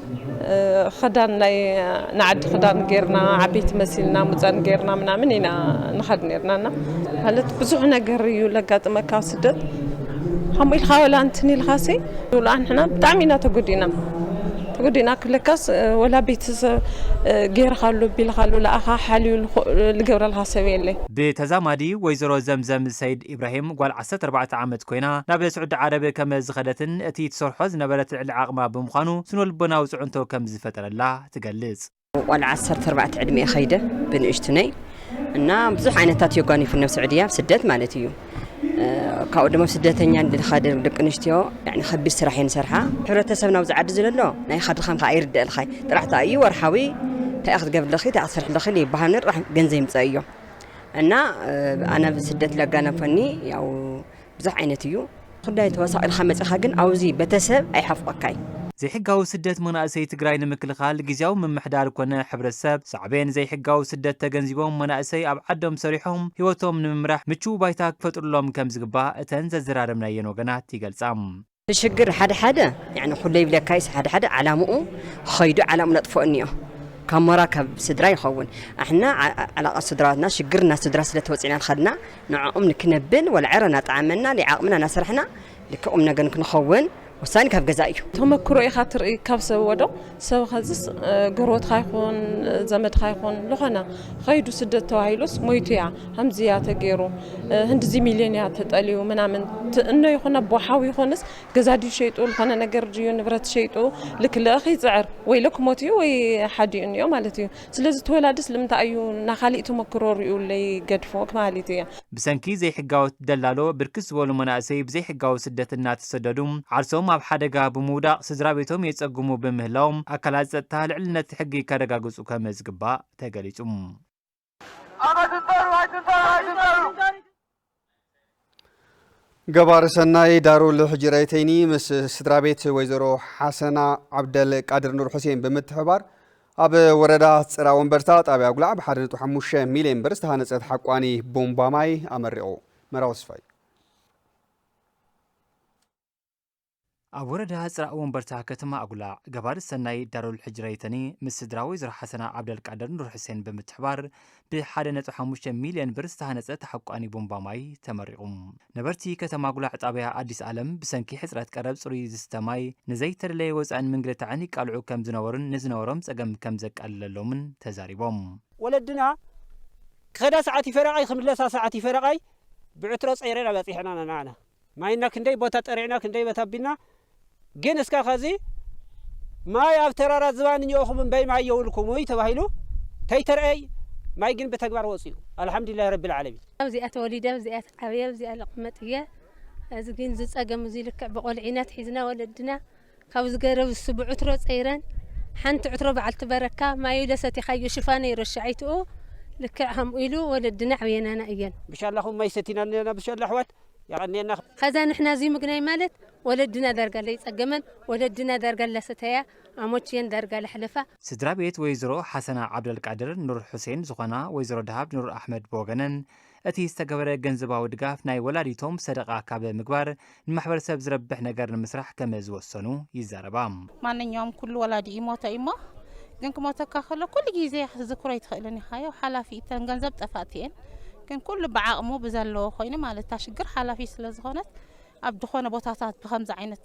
خدان لي نعد خدان غيرنا عبيت مسيلنا مزان غيرنا منامنينا نخد نيرنا هلت بزحنا قريو لقات مكا سدد هم إلها ولا أنتني الخاسي ولا إحنا بتعمينا تقدينا قدينا كلكاس ولا بيت غير خالو بيل خالو لا اخا حالي الجبر الحسابيلي بتزامادي ويزرو زمزم سيد ابراهيم قال 14 عامت كوينا ناب سعود عرب كم زخدتن اتي تصرحوز نبرت العقمه بمخانو سنو البنا وصعنتو كم زفتر الله تجلز ولا 14 عدمي خيده بنشتني እና ብዙሕ ዓይነታት የጓኒ ፍነ ስዑድያ ስደት ማለት እዩ ካው ደሞ ስደተኛ እንደልኻደ ደቅንሽትዮ يعني خبير ስራሕን ሰርሓ ሕብረተሰብና ዝዓድ ዘሎ ናይ ኻድኻም ካይርደል ኻይ ጥራሕታ እዩ ወርሓዊ ተኣኽድ ገብር ለኺ ተኣኽስርሕ ለኺ ይባሃን ራህ ገንዘብ ይምጽእ እዩ እና ኣነ ብስደት ለጋነፈኒ ያው ብዙሕ ዓይነት እዩ خداي ተወሳኺል ኸመጽኻ ግን ኣውዚ በተሰብ ኣይሓፍቀካይ زي حقاو سدت مناقسي تግራይ ንምክልኻል ግዚያው ምምሕዳር ኮነ ሕብረተሰብ ሳዕቤን ዘይ ሕጋው ስደት ተገንዚቦም መናእሰይ ኣብ ዓዶም ሰሪሖም ህይወቶም ንምምራሕ ምቹ ባይታ ክፈጥሩሎም ከም ዝግባእ እተን ዘዘራረብናየን ወገናት ይገልጻም الشجر حدا يعني خلي بلا كايس حدا علامه خيدو علامه نطفئنيو كاميرا كسدراي يخون احنا على صدراتنا شجرنا صدرا سلتوصينا خدنا نعم نكنبن والعرنا طعمنا لعقمنا نسرحنا لكم نغن كنخون وساني كاب جزائي تمكرو يخاطر كاب سودو سو خزس قروت خايخون زمد خايخون لخنا خيدو سدة تواهيلوس مويتيا همزيا تجيرو هند زي مليونيا تتقليو منامن إنه يخونا بوحاوي يخونس جزادي شيء لخنا نجر جيو نبرت شيء لك الأخي زعر ويلك موتي وي حدي إنه مالتي سلزت تولدس لم تأيو نخالي تمكرو يقول لي قد فوق مالتي بسنكي زي حقاو دلالو بركز ولو مناسي بزي حقاو سدة النات سددوم عرسوم ኣብ ሓደጋ ብምውዳቕ ስድራቤቶም የጸጉሙ በምህላዎም ኣካላት ጸጥታ ልዕልነት ሕጊ ከረጋግጹ ከም ዝግባእ ተገሊጹ። ገባር ሰናይ ዳሩል ሕጅራይተይኒ ምስ ስድራቤት ወይዘሮ ሓሰና ዓብደል ቃድር ኑር ሁሴን ብምትሕባር ኣብ ወረዳ ጽራ ወንበርታ ጣብያ ጉላዕ ብ1.5 ሚልዮን ብር ዝተሃነጸት ሓቋኒ ቦምባ ማይ ኣመሪቑ። መራው ስፋይ ኣብ ወረዳ ጽራ ወንበርታ ከተማ ኣጉላዕ ገባር ሰናይ ዳሩል ሕጅራይተኒ ምስ ስድራ ወይዘሮ ሓሰና ዓብደል ቃድር ኑር ሁሴን ብምትሕባር ብ1.5 ሚልዮን ብር ዝተሃነጸት ሓቋኒ ቦምባ ማይ ተመሪቑ። ነበርቲ ከተማ ኣጉላዕ ጣብያ ኣዲስ ዓለም ብሰንኪ ሕጽረት ቀረብ ጽሩይ ዝስተ ማይ ንዘይተደለየ ወፃእን ምንግልታዕን ይቃልዑ ከም ዝነበሩን ንዝነበሮም ጸገም ከም ዘቃልለሎምን ተዛሪቦም። ወለድና ክኸዳ ሰዓት ይፈረቃይ ክምለሳ ሰዓት ይፈረቃይ ብዕትሮ ጸይረና በጺሕና ናና ማይና ክንደይ ቦታ ጠሪዕና ክንደይ ቦታ ቢና ግን እስካ ኸዚ ማይ ኣብ ተራራ ዝባን እኒኦኹም እምበይ ማይ የውልኩም ወይ ተባሂሉ ተይተርአይ ማይ ግን በተግባር ወፅኡ አልሐምዱሊላህ ረብል ዓለሚን ኣብዚኣ ተወሊደ ኣብዚኣ ዓብየ ኣብዚኣ ለቕመጥ እየ እዚ ግን ዝፀገም እዚ ልክዕ ብቆልዒናት ሒዝና ወለድና ካብ ዝገረብ ዝስቡ ዕትሮ ፀይረን ሓንቲ ዕትሮ በዓልቲ በረካ ማዩ ለሰቲኻዮ ሽፋነ ይረሻዒትኡ ልክዕ ከምኡ ኢሉ ወለድና ዓብየናና እየን ብሻላኹም ማይ ሰቲና ነና ብሻላ ኣሕዋት يعنينا خذا نحن زي مقناي مالت ولدنا درجة لي يتقمن ولدنا درجة لستيا أموتشين درجة لحلفة سدرابيت ويزرو حسنا عبد القادر نور حسين زخنا ويزرو دهاب نور أحمد بوغنن أتي استقبل جنزبا ودقاف ناي ولاديتهم صدقة كابل مقبار المحبر سبز ربح نجار المسرح كما زوسنو يزاربام ما نيوم كل ولادي إيموتا إيما جنك موتا كخلا كل جيزي ذكرى يتخيلني هاي وحلا في تنجنزب تفاتين كان كل بعقمو بزلو خوينا مالت تاشجر حلافي سلازخونت عبد خونا بوتاتات بخمس عينت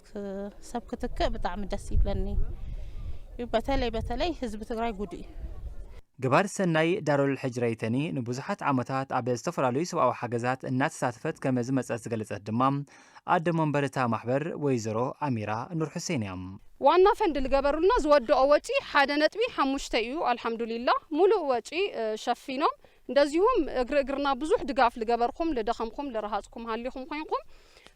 سبكتك بتاع مدسي بلني بتلي حزب تግራይ ጉዲ ገባር ሰናይ ዳሩል ሕጅራይተኒ ንብዙሓት ዓመታት ኣብ ዝተፈላለዩ ሰብኣዊ ሓገዛት እናተሳተፈት ከም ዝመጸት ዝገልጸት ድማ ኣደ መንበረታ ማሕበር ወይዘሮ ኣሚራ ኑር ሁሴን እያ። ዋና ፈንድ ልገበሩልና ዝወደኦ ወጪ 1.5 እዩ አልሐምዱሊላህ ሙሉእ ወጪ ሸፊኖም እንደዚሁም እግርና ብዙሕ ድጋፍ ልገበርኩም ለደኸምኩም ለረሃጽኩም ሃሊኩም ኮይንኩም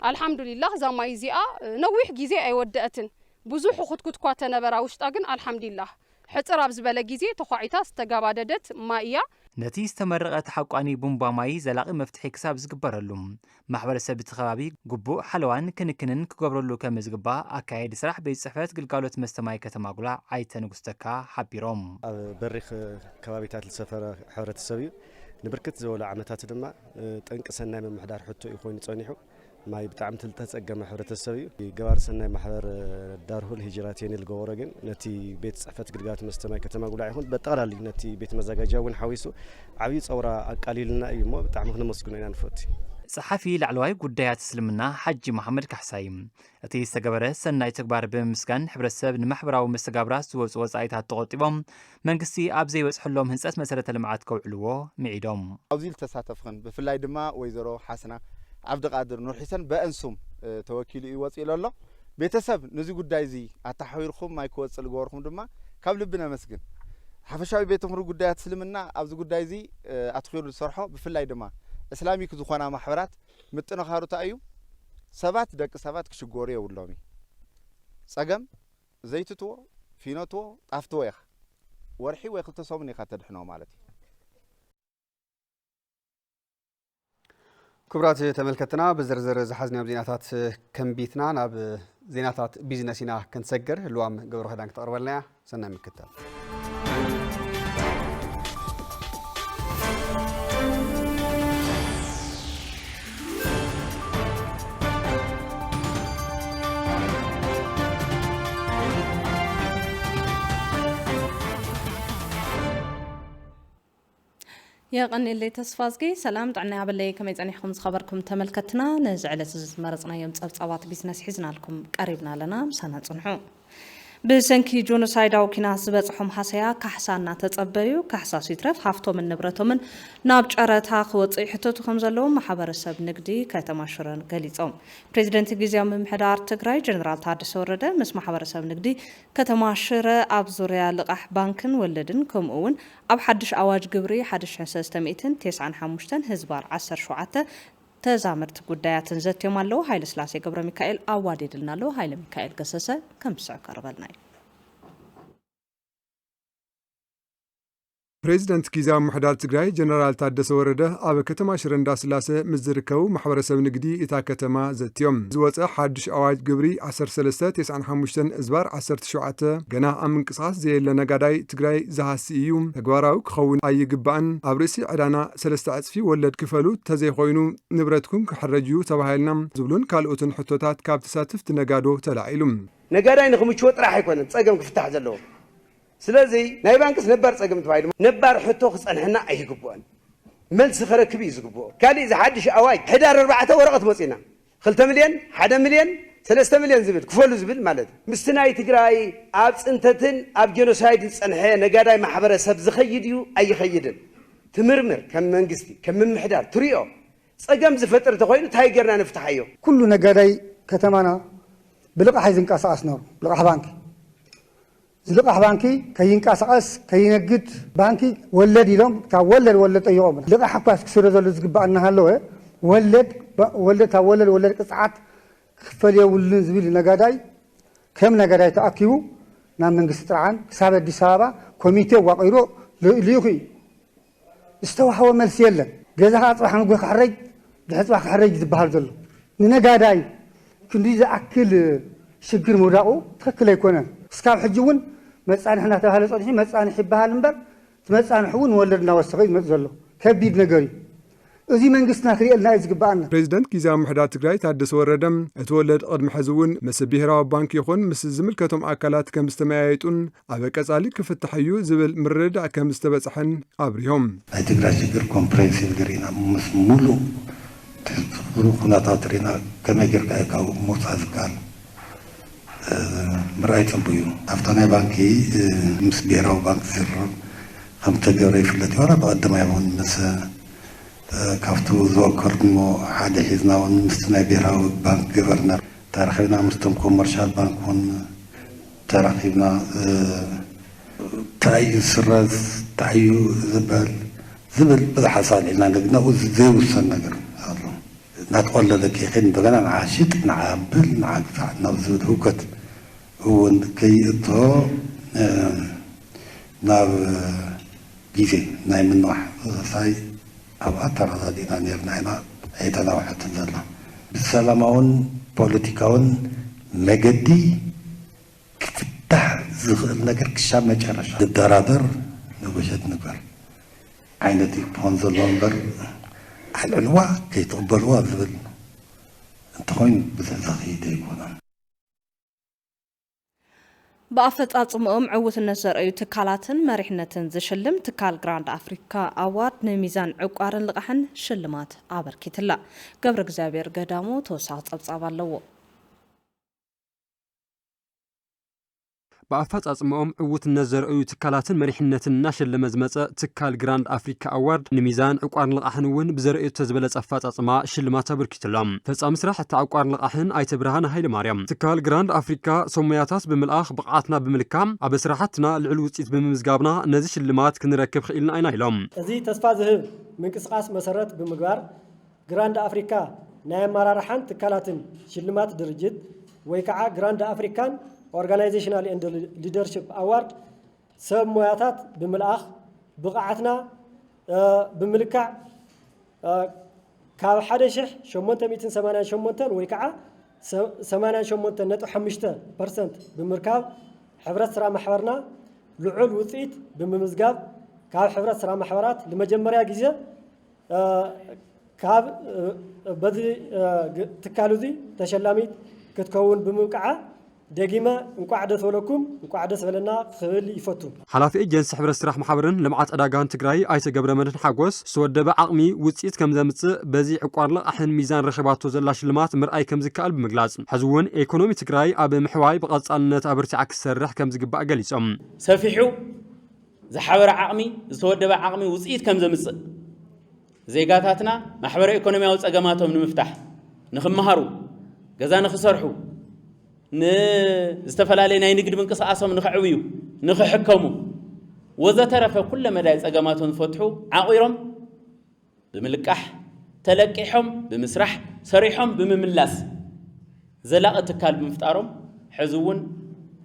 አልሐምዱሊላህ ዛማይ ዚኣ ነዊሕ ጊዜ ኣይወደአትን ብዙሕ ኹትኩት ኳ ተነበራ ውሽጣ ግን አልሐምዱሊላህ ሕጽር ኣብ ዝበለ ጊዜ ተኳዒታ ዝተጋባደደት ማእያ ነቲ ዝተመረቐት ሓቋኒ ቡምባ ማይ ዘላቒ መፍትሒ ክሳብ ዝግበረሉ ማሕበረሰብ እቲ ከባቢ ግቡእ ሓለዋን ክንክንን ክገብረሉ ከም ዝግባእ ኣካየዲ ስራሕ ቤት ጽሕፈት ግልጋሎት መስተማይ ከተማ ጉላዕ ዓይተ ንጉስተካ ሓቢሮም ኣብ በሪኽ ከባቢታት ዝሰፈረ ሕብረተሰብ እዩ ንብርክት ዝበሉ ዓመታት ድማ ጠንቂ ሰናይ ምምሕዳር ሕቶ እዩ ኮይኑ ጸኒሑ ማይ ብጣዕሚ ተጸገመ ሕብረተሰብ እዩ ገባር ሰናይ ማሕበር ዳሩል ሕጅራይተኒ ዝገበሮ ግን ነቲ ቤት ጽሕፈት ግልጋሎት መስተማይ ከተማ ጉላዕ ይኹን በጠቕላሊ ነቲ ቤት መዘጋጃ እውን ሓዊሱ ዓብዪ ፀውራ ኣቃሊልና እዩ እሞ ብጣዕሚ ክነመስግኖ ኢና ንፈቱ ጸሓፊ ላዕለዋይ ጉዳያት እስልምና ሓጂ መሐመድ ካሕሳይ እቲ ዝተገበረ ሰናይ ተግባር ብምስጋን ሕብረተሰብ ንማሕበራዊ መስተጋብራት ዝወፁ ወጻኢታት ተቆጢቦም መንግስቲ ኣብ ዘይበፅሐሎም ህንፀት መሰረተ ልምዓት ከውዕልዎ ምዒዶም ኣብዚ ዝተሳተፍን ብፍላይ ድማ ወይዘሮ ሓሰና عبد القادر نور حسين بأنسوم توكيلي يوصل الله ቤተሰብ ነዚ ጉዳይ እዚ አታሐዊርኩም ማይኮጽል ጎርኩም ድማ ካብ ልብና መስግን ሓፈሻዊ ቤተምሩ ጉዳያት እስልምና ኣብዚ ጉዳይ እዚ አትኺሩ ዝሰርሖ ብፍላይ ድማ እስላሚክ ዝኾና ማሕበራት ምጥነኻሩታ እዩ ሰባት ደቂ ሰባት ክሽጎሩ የብሎሚ ጸገም ዘይትትዎ ፊኖትዎ ጣፍትዎ ይኽ ወርሒ ወይ ክልተ ሰሙን ኢኻ ተድሕኖ ማለት እዩ ክብራት ተመልከትና በዝርዝር ዝሓዝናዮ ዜናታት ከምቢትና ናብ ዜናታት ቢዝነስና ክንሰግር ህልዋም ገብረ ኸዳን ከተቀርበልና ሰናይ ምክትታል يقني اللي تصفازكي سلام طعنا بالله كما يصنيحكم خبركم تملكتنا نزعلت مرصنا يوم صبصبات بيزنس حزنا لكم قريبنا لنا مسانا صنحو بسنكي جونوسايداو كيناس بصحم حسيا كحسانا تتصبيو كحساس يترف حفتو من نبرتومن ناب ጨረታ ክወጽእ ሕቶቱ ከም ዘለዎ ማሕበረሰብ ንግዲ ከተማ ሽረን ገሊጾም ፕሬዝዳንት ግዚያዊ ምምሕዳር ትግራይ ጀነራል ታደሰ ወረደ ምስ ማሕበረሰብ ንግዲ ከተማ ሽረ ኣብ ዙርያ ልቃሕ ባንክን ወለድን ከምኡውን ኣብ ሓድሽ ኣዋጅ ግብሪ 1395 ህዝባር 17 ተዛምርት ጉዳያትን ዘትዮም ኣለዉ ኃይለ ስላሴ ገብረ ሚካኤል ኣዋዲድልና ኣለዉ ኃይለ ሚካኤል ገሰሰ ከምስዕ ቀርበልና ፕሬዝዳንት ግዚያዊ ምምሕዳር ትግራይ ጀነራል ታደሰ ወረደ ኣብ ከተማ ሽረ እንዳስላሴ ምስ ዝርከቡ ማሕበረሰብ ንግዲ እታ ከተማ ዘትዮም ዝወፀ ሓድሽ ኣዋጅ ግብሪ 1395 ህዝባር 17 ገና ኣብ ምንቅስቓስ ዘየለ ነጋዳይ ትግራይ ዝሃሲ እዩ ተግባራዊ ክኸውን ኣይግባእን ኣብ ርእሲ ዕዳና 3 ዕፅፊ ወለድ ክፈሉ ተዘይኮይኑ ንብረትኩም ክሕረጅዩ ተባሂልና ዝብሉን ካልኦትን ሕቶታት ካብ ተሳትፍቲ ነጋዶ ተላዒሉ ነጋዳይ ንኽምችዎ ጥራሕ ኣይኮነን ፀገም ክፍታሕ ዘለዎ ስለዚህ ናይ ባንክስ ነባር ፀገም ተባሂሉ ነባር ሕቶ ክፀንሕና ኣይግብኦን መልሲ ክረክብ እዩ ዝግብኦ ካልእ ዝሓድሽ ኣዋጅ ሕዳር 4 ወረቐት መፂና 2 ሚልዮን 1 ሚልዮን 3 ሚልዮን ዝብል ክፈሉ ዝብል ማለት ምስቲ ናይ ትግራይ ኣብ ፅንተትን ኣብ ጄኖሳይድን ፀንሐ ነጋዳይ ማሕበረሰብ ዝኸይድ እዩ ኣይኸይድን ትምርምር ከም መንግስቲ ከም ምምሕዳር ትሪኦ ፀገም ዝፈጥር ተኮይኑ እንታይ ገርና ንፍታሐዮ ኩሉ ነጋዳይ ከተማና ብልቃሕ ዝንቀሳቀስ ነሩ ልቃሕ ባንኪ ዝልቃሕ ባንኪ ከይንቀሳቀስ ከይነግድ ባንኪ ወለድ ኢሎም ካብ ወለድ ጠይቆም ልቃሕ ኳስ ክስረ ዘሎ ዝግባእና ሃለወ ወለድ ቅፅዓት ክፈል የብሉን ዝብል ነጋዳይ ከም ነጋዳይ ተኣኪቡ ናብ መንግስቲ ጥርዓን ክሳብ ኣዲስ ኣበባ ኮሚቴ ዋቂሩ ልዩኺ ዝተዋህቦ መልሲ የለን ገዛኻ ፅባሕ ንጉህ ክሕረጅ ድሕሪ ፅባሕ ክሕረጅ ዝበሃል ዘሎ ንነጋዳይ ክንዲ ዝኣክል ሽግር ምውዳቑ ትክክል ኣይኮነን እስካብ ሕጂ እውን መጻንሕ እናተባሃለ ፀኒሑ መጻንሕ ይበሃል እምበር መጻንሕ እውን ወለድ እናወሰኸ ይመጽእ ዘሎ ከቢድ ነገር እዩ እዚ መንግስትና ክሪኤልና እዩ ዝግባአና ፕሬዝዳንት ግዚያዊ ምምሕዳር ትግራይ ታደሰ ወረደ እቲ ወለድ ቅድሚ ሕዚ እውን ምስ ብሄራዊ ባንኪ ይኹን ምስ ዝምልከቶም ኣካላት ከም ዝተመያየጡን ኣብ ቀጻሊ ክፍታሕ እዩ ዝብል ምርድዳእ ከም ዝተበፅሐን ኣብርሆም ናይ ትግራይ ሽግር ኮምፕሬንሲቭ ገሪና ምስ ሙሉእ ኩነታት ሪና ከመይ ጌርካ ካብ ምውፃእ ዝከኣል ምርኣይ ፅቡቅ እዩ ኣብታ ናይ ባንኪ ምስ ብሄራዊ ባንኪ ዝርርብ ከም ተገብረ ይፍለጥ ይሆና ብቀዳማይ እውን ምስ ካብቱ ዝወከርኩ እሞ ሓደ ሒዝና እውን ምስቲ ናይ ብሄራዊ ባንክ ገቨርነር ተራኺብና ምስቶም ኮመርሻል ባንክ እውን ተራኺብና እንታይ እዩ ዝስረዝ እንታይ እዩ ዝብል ብዙሕ ኣሳሊዕና ለግና ዘይውሰን ነገር ኣሎ እናተቆለለ ከይኸይድ እንደገና ንዓ ሽጥ ንዓ ብል ንዓ ግዛዕ ናብ ዝብል ህውከት እውን ከይእቶ ናብ ግዜ ናይ ምንዋሕ ሳይ ኣብኣ ተራዳዲና ነርና ኢና ኣይተናውሐትን ዘላ ብሰላማውን ፖለቲካውን መገዲ ክፍታሕ ዝኽእል ነገር ክሻብ መጨረሻ ዝደራደር ነጎሸት ንግበር ዓይነት ክኾን ዘለዎ እምበር ኣልዕልዋ ከይትቕበልዋ ዝብል እንተኮይኑ ብዙሕ ዘኽይደ ኣይኮነን በአፈጻጽሞም ዕውትነት ዘርአዩ ትካላትን መሪሕነትን ዝሽልም ትካል ግራንድ አፍሪካ አዋርድ ንሚዛን ዕቋርን ልቃሕን ሽልማት አበርኪትላ ገብረ እግዚአብሔር ገዳሙ ተወሳኺ ጸብጻብ ኣለዎ በአፈጻጽሞም ዕውትነት ዘርአዩ ትካላትን መሪሕነትን እናሸለመ ዝመጸ ትካል ግራንድ አፍሪካ አዋርድ ንሚዛን ዕቋርን ልቃሕን እውን ብዘርአዩ ተዝበለጸ አፈጻጽማ ሽልማት አበርኪትሎም ፈጻሚ ስራሕ እቲ ዕቋርን ልቃሕን ኣይተ ብርሃነ ሃይለ ማርያም ትካል ግራንድ አፍሪካ ሶሞያታት ብምልኣኽ ብቕዓትና ብምልካም ኣብ ስራሕትና ልዕል ውፅኢት ብምምዝጋብና ነዚ ሽልማት ክንረክብ ክኢልና ኢና ኢሎም እዚ ተስፋ ዝህብ ምንቅስቃስ መሰረት ብምግባር ግራንድ አፍሪካ ናይ ኣመራርሓን ትካላትን ሽልማት ድርጅት ወይ ከዓ ግራንድ አፍሪካን Organizational and Leadership Award ሰብ ሞያታት ብምልኣኽ ብቕዓትና ብምልካዕ ካብ 1888 ወይ ከዓ 88.5% ብምርካብ ሕብረት ስራ ማሕበርና ልዑል ውፅኢት ብምምዝጋብ ካብ ሕብረት ስራ ማሕበራት ለመጀመርያ ግዜ ካብ በዚ ትካል እዚ ተሸላሚት ክትከውን ብምብቃዓ ደጊማ እንኳዕ ደስ በለኩም እንኳዕ ደስ በለና ክብል ይፈቱ ሓላፊ ኤጀንሲ ሕብረት ስራሕ ማሕበርን ልምዓት ዕዳጋን ትግራይ ኣይተ ገብረ መድህን ሓጎስ ዝተወደበ ዓቕሚ ውፅኢት ከም ዘምጽእ በዚ ዕቋር ልቃሕን ሚዛን ረኸባቶ ዘላ ሽልማት ምርኣይ ከም ዝከኣል ብምግላጽ ሕዚ እውን ኢኮኖሚ ትግራይ ኣብ ምሕዋይ ብቐጻልነት ኣበርቲዓ ክሰርሕ ከም ዝግባእ ገሊጾም ሰፊሑ ዝሓበረ ዓቕሚ ዝተወደበ ዓቕሚ ውፅኢት ከም ዘምጽእ ዜጋታትና ማሕበራዊ ኢኮኖሚያዊ ጸገማቶም ንምፍታሕ ንኽመሃሩ ገዛ ንኽሰርሑ ንዝተፈላለየ ናይ ንግዲ ምንቅስቃሶም ንኽዕብዩ ንኽሕከሙ ወዘተረፈ ኩለ መዳይ ጸገማቶም ዝፈትሑ ዓቂሮም ብምልቃሕ ተለቂሖም ብምስራሕ ሰሪሖም ብምምላስ ዘላቒ ትካል ብምፍጣሮም ሕዚ እውን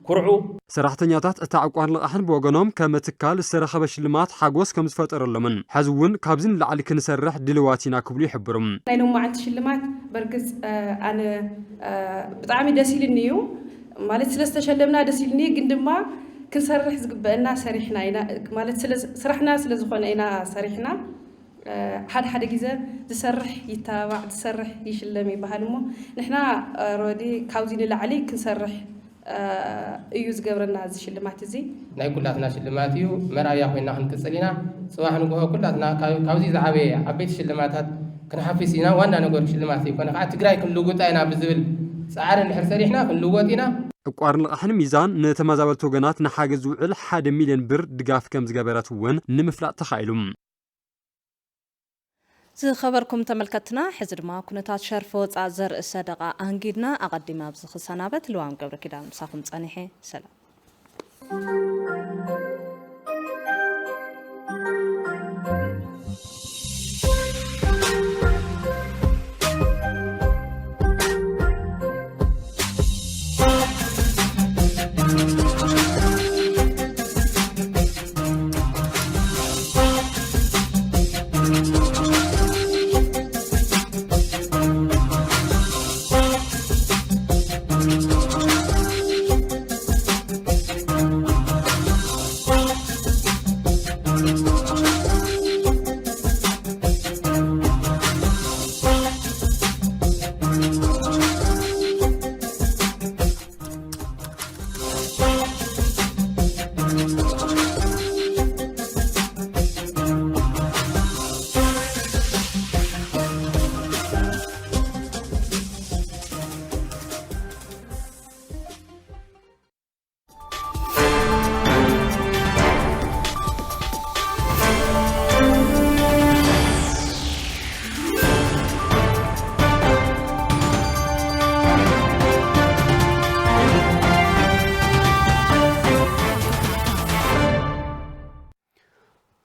ኩርዑ ሰራሕተኛታት እታ ዕቋር ልቃሕን ብወገኖም ከም ትካል ዝተረኸበ ሽልማት ሓጎስ ከም ዝፈጠረሎምን ሕዚ እውን ካብዚ ንላዕሊ ክንሰርሕ ድልዋት ኢና ክብሉ ይሕብሩም ናይ ሎማዓንቲ ሽልማት በርግጽ ኣነ ብጣዕሚ ደስ ኢልኒ እዩ ማለት ስለዝተሸለምና ደስ ኢልኒ ግን ድማ ክንሰርሕ ዝግበአና ሰሪሕና ኢና ማለት ስራሕና ስለዝኾነ ኢና ሰሪሕና ሓደ ግዜ ዝሰርሕ ይታባዕ ዝሰርሕ ይሽለም ይበሃል እሞ ንሕና ሮዲ ካብዚ ንላዕሊ ክንሰርሕ እዩ ዝገብረና እዚ ሽልማት እዚ ናይ ኩላትና ሽልማት እዩ መርኣያ ኮይና ክንቅጽል ኢና ጽባሕ ንግሆ ኩላትና ካብዚ ዝዓበየ ዓበይቲ ሽልማታት ክንሓፊስ ኢና ዋና ነገር ሽልማት ይኮነ ከዓ ትግራይ ክንልውጣ ኢና ብዝብል ጻዕሪ ንድሕር ሰሪሕና ክንልወጥ ኢና ዕቋር ልቃሕን ሚዛን ንተመዛበልቲ ወገናት ንሓገዝ ዝውዕል 1 ሚልዮን ብር ድጋፍ ከም ዝገበረት እውን ንምፍላጥ ተኻኢሉ ዝኸበርኩም ተመልከትና ሕዚ ድማ ኩነታት ሸርፊ ወፃእ ዘርኢ ሰደቓ ኣንጊድና ኣቐዲማ ኣብዚ ክሰናበት ልዋም ገብረ ኪዳን ምሳኹም ጸኒሐ ሰላም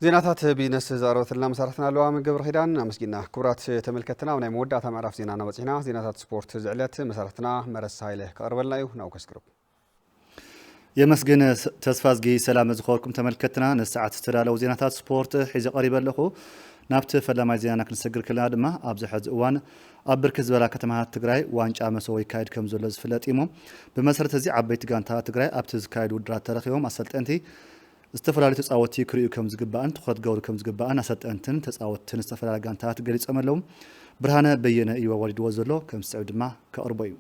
ዜናታት ቢዝነስ ዘቀረበትና መሰረትና ለዋም ገብረ ኪዳን አመስጊና ክቡራት ተመልከትና ናይ መወዳእታ ምዕራፍ ዜና ናበጽሕና ዜናታት ስፖርት ዝዕለት መሰረትና መረስ ኃይለ ከቀርበልና እዩ ናው ከስክሩ የመስገን ተስፋዝጊ ሰላም ዝኸርኩም ተመልከትና ነሰዓት ዝተዳለው ዜናታት ስፖርት ሒዘ ቀሪበለኹ ናብቲ ፈላማይ ዜናና ክንሰግር ከለና ድማ ኣብዚ ሕዚ እዋን ኣብ ብርክት ዝበላ ከተማታት ትግራይ ዋንጫ መሶ ይካየድ ከም ዘሎ ዝፍለጥ እሞ ብመሰረት እዚ ዓበይቲ ጋንታ ትግራይ ኣብቲ ዝካየዱ ውድድራት ተረኺቦም ኣሰልጠንቲ ዝተፈላለዩ ተጻወቲ ክሪኡ ከም ዝግባእን ትኹረት ገብሩ ከም ዝግባእን ኣሰልጠንትን ተጻወትን ዝተፈላለዩ ጋንታታት ገሊጾም ኣለዉ ብርሃነ በየነ እዩ ወሪድዎ ዘሎ ከም ዝስዕብ ድማ ከቕርቦ እዩ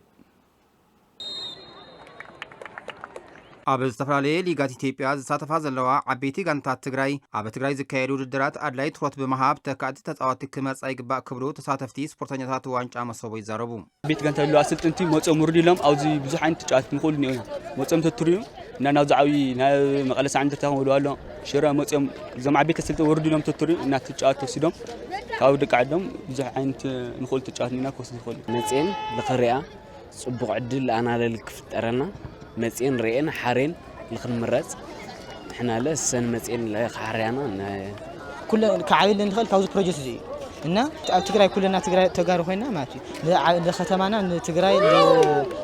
ኣብ ዝተፈላለዩ ሊጋት ኢትዮጵያ ዝሳተፋ ዘለዋ ዓበይቲ ጋንታታት ትግራይ ኣብ ትግራይ ዝካየዱ ውድድራት ኣድላይ ትኹረት ብምሃብ ተካእቲ ተጻወቲ ክመርጻ ይግባእ ክብሉ ተሳተፍቲ ስፖርተኛታት ዋንጫ መሶቦ ይዛረቡ ቤት ጋንታ ሉ ኣሰልጠንቲ መጾም ውርድ ኢሎም ኣብዚ ብዙሕ ዓይነት ተጫወቲ ንኽእሉ እኒኦም መጾም ተትርዩ እና ናብዚ ዓብዪ ናብ መቐለ ሰዓት እንተታኸም ወሉ ኣሎ ሽረ መጾም እዞም ዓበይቲ ኣሰልጠንቲ ውርድ ኢሎም ተትርዩ እና ተጫወቲ ተወሲዶም ካብ ደቂ ዓዶም ብዙሕ ዓይነት ንኽእሉ ተጫወቲ ኢና ክወስዱ ይኽእሉ መጽን ንኽሪኣ ጽቡቕ ዕድል ኣናለል ክፍጠረና መጽን ርኤን ሓሬን ንኽንምረጽ ንሕና ለሰን መጽን ለኻርያና ኩለ ከዓቢል ንኽእል ካብዚ ፕሮጀክት እዚ እና ኣብ ትግራይ ኩለና ትግራይ ተጋሩ ኮይና ማለት እዩ ለከተማና ንትግራይ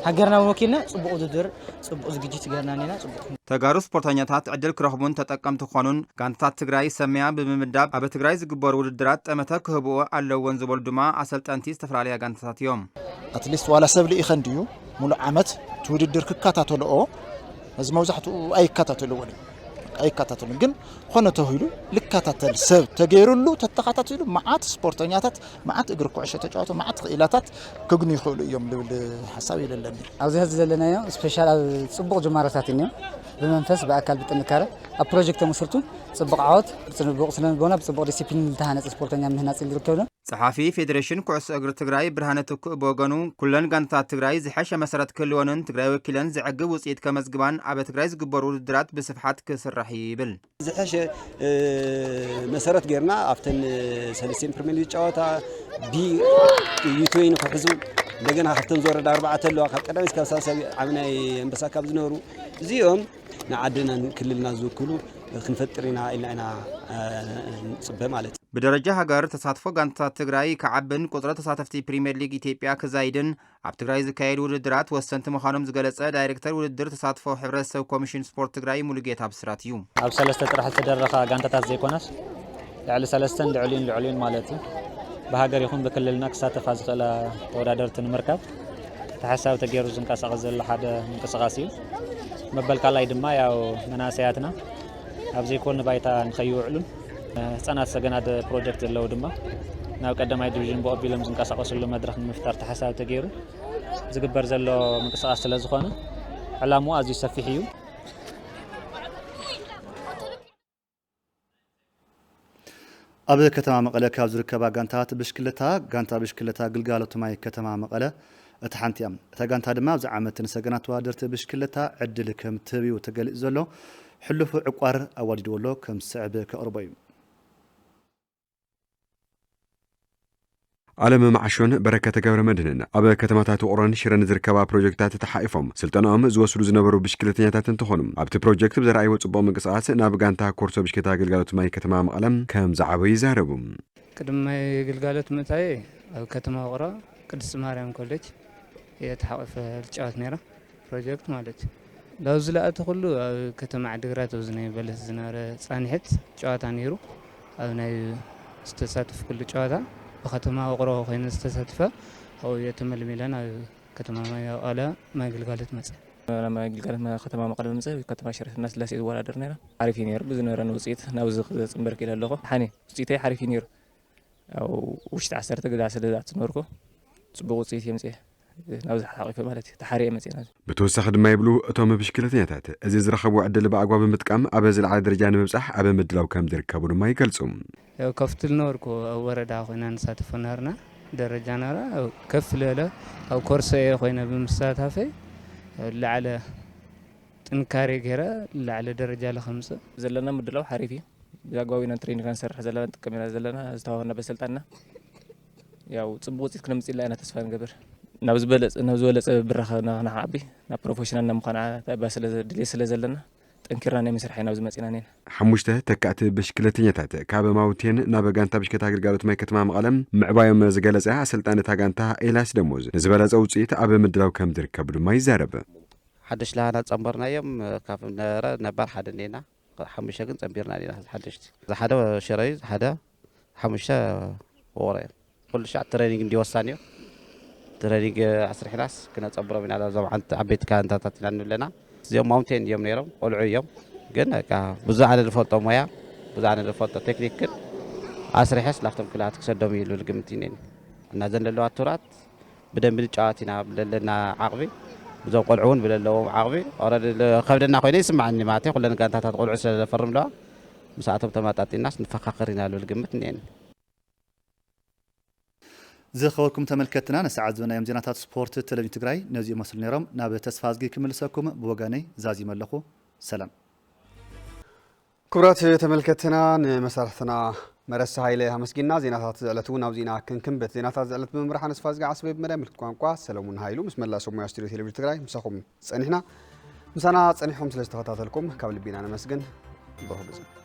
ሃገርና ወኪልና ጽቡቕ ውድድር ጽቡቕ ዝግጅት ገርና ኒና ጽቡቕ ተጋሩ ስፖርተኛታት ዕድል ክረኽቡን ተጠቀምቲ ክኾኑን ጋንታታት ትግራይ ሰመያ ብምምዳብ ኣብ ትግራይ ዝግበሩ ውድድራት ጠመተ ክህብዎ ኣለዎን ዝበሉ ድማ ኣሰልጠንቲ ዝተፈላለያ ጋንታታት እዮም ኣትሊስት ዋላ ሰብ ልኢኸን ድዩ ሙሉእ ዓመት ትውድድር ክከታተልኦ እዚ መብዛሕትኡ ኣይከታተልዎን ኣይካታተሉን ግን ኾነ ተሂሉ ልካታተል ሰብ ተገይሩሉ ተተኻታተሉ ማዓት ስፖርተኛታት ማዓት እግሪ ኩዕሶ ተጫወቱ ማዓት ክኢላታት ክግኑ ይኽእሉ እዮም ልብል ሓሳብ የለለኒ ኣብዚ ሕዚ ዘለናዮ ስፔሻል ጽቡቕ ጅማሮታት እዩ በመንፈስ በአካል በጥንካሬ ኣብ ፕሮጀክት ተመስርቱ ጽቡቕ ዓወት ጽቡቕ ስለነበና ጽቡቕ ዲሲፕሊን ዝተሃነጸ ስፖርተኛ ምህናጽ ይርከብና ጸሓፊ ፌዴሬሽን ኩዕሶ እግሪ ትግራይ ብርሃነ ትኩእ በወገኑ ኩለን ጋንታታት ትግራይ ዝሐሸ መሰረት ክህልወንን ትግራይ ወኪለን ዝዕግብ ውጽኢት ከመዝግባን ኣብ ትግራይ ዝግበሩ ውድድራት ብስፍሓት ክስራሕ ይብል ዝሐሸ መሰረት ገርና ኣብተን ሰለስቴን ፕሪሚየር ሊግ ጨዋታ ቢ ዩቶይን ከሕዙ እንደገና ካብተን ዝወረዳ 4 ኣለዋ ካብ ቀዳማይ እስካብ ሳልሳይ ዓምናይ አንበሳ ካብ ዝነበሩ እዚኦም ንዓድና ክልልና ዝውክሉ ክንፈጥር ኢና ኢልና ጽበ ማለት በደረጃ ሀገር ተሳትፎ ጋንታታት ትግራይ ከዓብን ቁጥረ ተሳተፍቲ ፕሪሚየር ሊግ ኢትዮጵያ ከዛይድን ኣብ ትግራይ ዝካየዱ ውድድራት ወሰንቲ ምዃኖም ዝገለጸ ዳይሬክተር ውድድር ተሳትፎ ሕብረተሰብ ኮሚሽን ስፖርት ትግራይ ሙሉጌታ ብስራት እዩ ኣብ ሰለስተ ጥራሕ ዝተደረኸ ጋንታታት ዘይኮነስ ልዕሊ ሰለስተን ልዕሊን ማለት እዩ በሃገር ይኹን በክልልና ክሳተፋ ዝኽእላ ተወዳደርቲ ንምርካብ ተሓሳብ ተገይሩ ዝንቀሳቐስ ዘሎ ሓደ ምንቅስቓስ እዩ መበል ካልኣይ ድማ ያው መናእሰያትና ኣብ ዘይኮነ ባይታ ንኸይውዕሉን ህፃናት ሰገናድ ፕሮጀክት ዘለዎ ድማ ናብ ቀዳማይ ዲቪዥን ብኦቢሎም ዝንቀሳቐስሉ መድረኽ ንምፍጣር ተሓሳብ ተገይሩ ዝግበር ዘሎ ምንቅስቓስ ስለ ዝኾነ ዕላምኡ ኣዝዩ ሰፊሕ እዩ ኣብ ከተማ መቐለ ካብ ዝርከባ ጋንታታት ብሽክለታ ጋንታ ብሽክለታ ግልጋሎት ማይ ከተማ መቐለ እቲ ሓንቲ እያ እታ ጋንታ ድማ ኣብዚ ዓመት ንሰገናት ተወዳደርቲ ብሽክለታ ዕድል ከም ትህብዩ ተገሊጹ ዘሎ ሕሉፍ ዕቋር ኣዋዲድዎ ኣሎ ከም ስዕብ ከቕርቦ እዩ ዓለም ማዕሾን በረከተ ገብረ መድህንን ኣብ ከተማታት ውቕሮን ሽረን ዝርከባ ፕሮጀክታት ተሓኢፎም ስልጠናኦም ዝወስዱ ዝነበሩ ብሽክለተኛታት እንትኾኑ ኣብቲ ፕሮጀክት ብዘረኣይዎ ጽቡቕ ምንቅስቓስ ናብ ጋንታ ኮርሶ ብሽክለታ ግልጋሎት ማይ ከተማ መቐለ ከም ዝዓበዩ ይዛረቡ ቅድመ ግልጋሎት ምእታዬ ኣብ ከተማ ውቕሮ ቅድስቲ ማርያም ኮሌጅ የተሓቆፈ ልጫወት ነይረ ፕሮጀክት ማለት ላው ዝለኣተ ኩሉ ኣብ ከተማ ዓዲግራት ኣብ ዝናይ በለስ ዝነበረ ጻኒሕት ጨዋታ ነይሩ ኣብ ናይ ዝተሳተፍ ኩሉ ጨዋታ በከተማ ውቕሮ ኮይኑ ዝተሳተፈ او يتململنا كتما على ما قلقالت مص لما قلقالت ما كتما مقلب مص كتما شرف الناس لا سي ورادرنا عارفين ير بزنرن وصيت ناوز صمبرك الى لغه حني وصيتي عارفين ير او وش تعسرت قدا سلازات نوركو صبغ وصيت يمصي ناوز حقيقه مالتي تحري مصينا بتوسخ دما يبلو اتوم بشكلتياتات ازي زرخبو عدل باغواب متقام ابزل على درجه نبصح اب مدلاو كم دركبو ما يقلصوم كفتل نوركو وردا خوينا نساتفنارنا درجة نرى أو كفلة أو كورسية خوينا بمساتفة لعلى تنكاري غيره لعلى درجة لخمسة زلنا مدلو حريفي بيقاوينا ترين كان سرح زلنا كاميرا زلنا استوهنا بسلطنا ያው ጽቡቅ ክነምጽ ኢላና ተስፋ እንገብር ናብዝ በለጽ ብረኸና ናዓቢ ና ፕሮፌሽናል ናምኻና ባስለ ድሌ ስለ ዘለና ጠንኪራና መስርሐና ናብዝ መጽናኔ ሓሙሽተ ተካእቲ ብሽክለተኛታት ካብ ማውቴን ናብ ጋንታ ብሽክለታ አገልግሎት ማይ ከተማ መቐለም ምዕባዮም ዝገለጸ አሰልጣን ታጋንታ ኤላስ ደሞዝ ንዝበለጸ ውጽኢት ኣብ ምድላው ከም ዝርከብ ድማ ይዛረበ ሓድሽ ለሃና ጸምበርናዮም ካብ ነባር ሓደ ኔና ሓሙሽተ ግን ጸምቢርና ኔና ሓድሽቲ ዝሓደ ሽረይ ዝሓደ ሓሙሽተ ወረይ كل شيء ترينينج دي وصانيو ترينينج عصر حلاس كنا تصبروا من على زمان عبيت كانت تاتلانو لنا يوم ماونتين يوم نيرو قلعوا يوم قلنا كا بزع على الفوتو مويا بزع على الفوتو تكنيك عصر حلاس لافتم كلها تكسدهم يلو القمتينين نازل له الترات بدنا بالجاتنا بدنا عقبي بزو قلعون بدنا عقبي اورد خبرنا خوينا يسمعني ماتي كلنا كانت تقولوا سلا فرم له مساعتهم تماتاتي الناس نفخخرنا له القمتين زخوركم تملكتنا نسعد زنا يوم زينات سبورت تلفزيون تግራይ ነዚ መስል ነሮም ናብ ተስፋዝጊ ክምልሰኩም ብወጋነይ ዛዚ መለኹ ሰላም ክብራት ተመልከትና ንመሳርሕትና መረሳ ኃይለ አመስግና ዜናታት ዘዕለቱ ናብ ዜና ክንክንበት ዜናታት ዘዕለት በመምራህ ተስፋዝጊ ዓስበ በመዳይ ምልክት ቋንቋ ሰለሞን ኃይሉ ምስመላሶ ሙያ ስቱዲዮ ቴሌቪዥን ትግራይ ምሳኹም ጸኒሕና ምሳና ጸኒሖም ስለ ተከታተልኩም ካብ ልቢና ነመስግን ብሩህ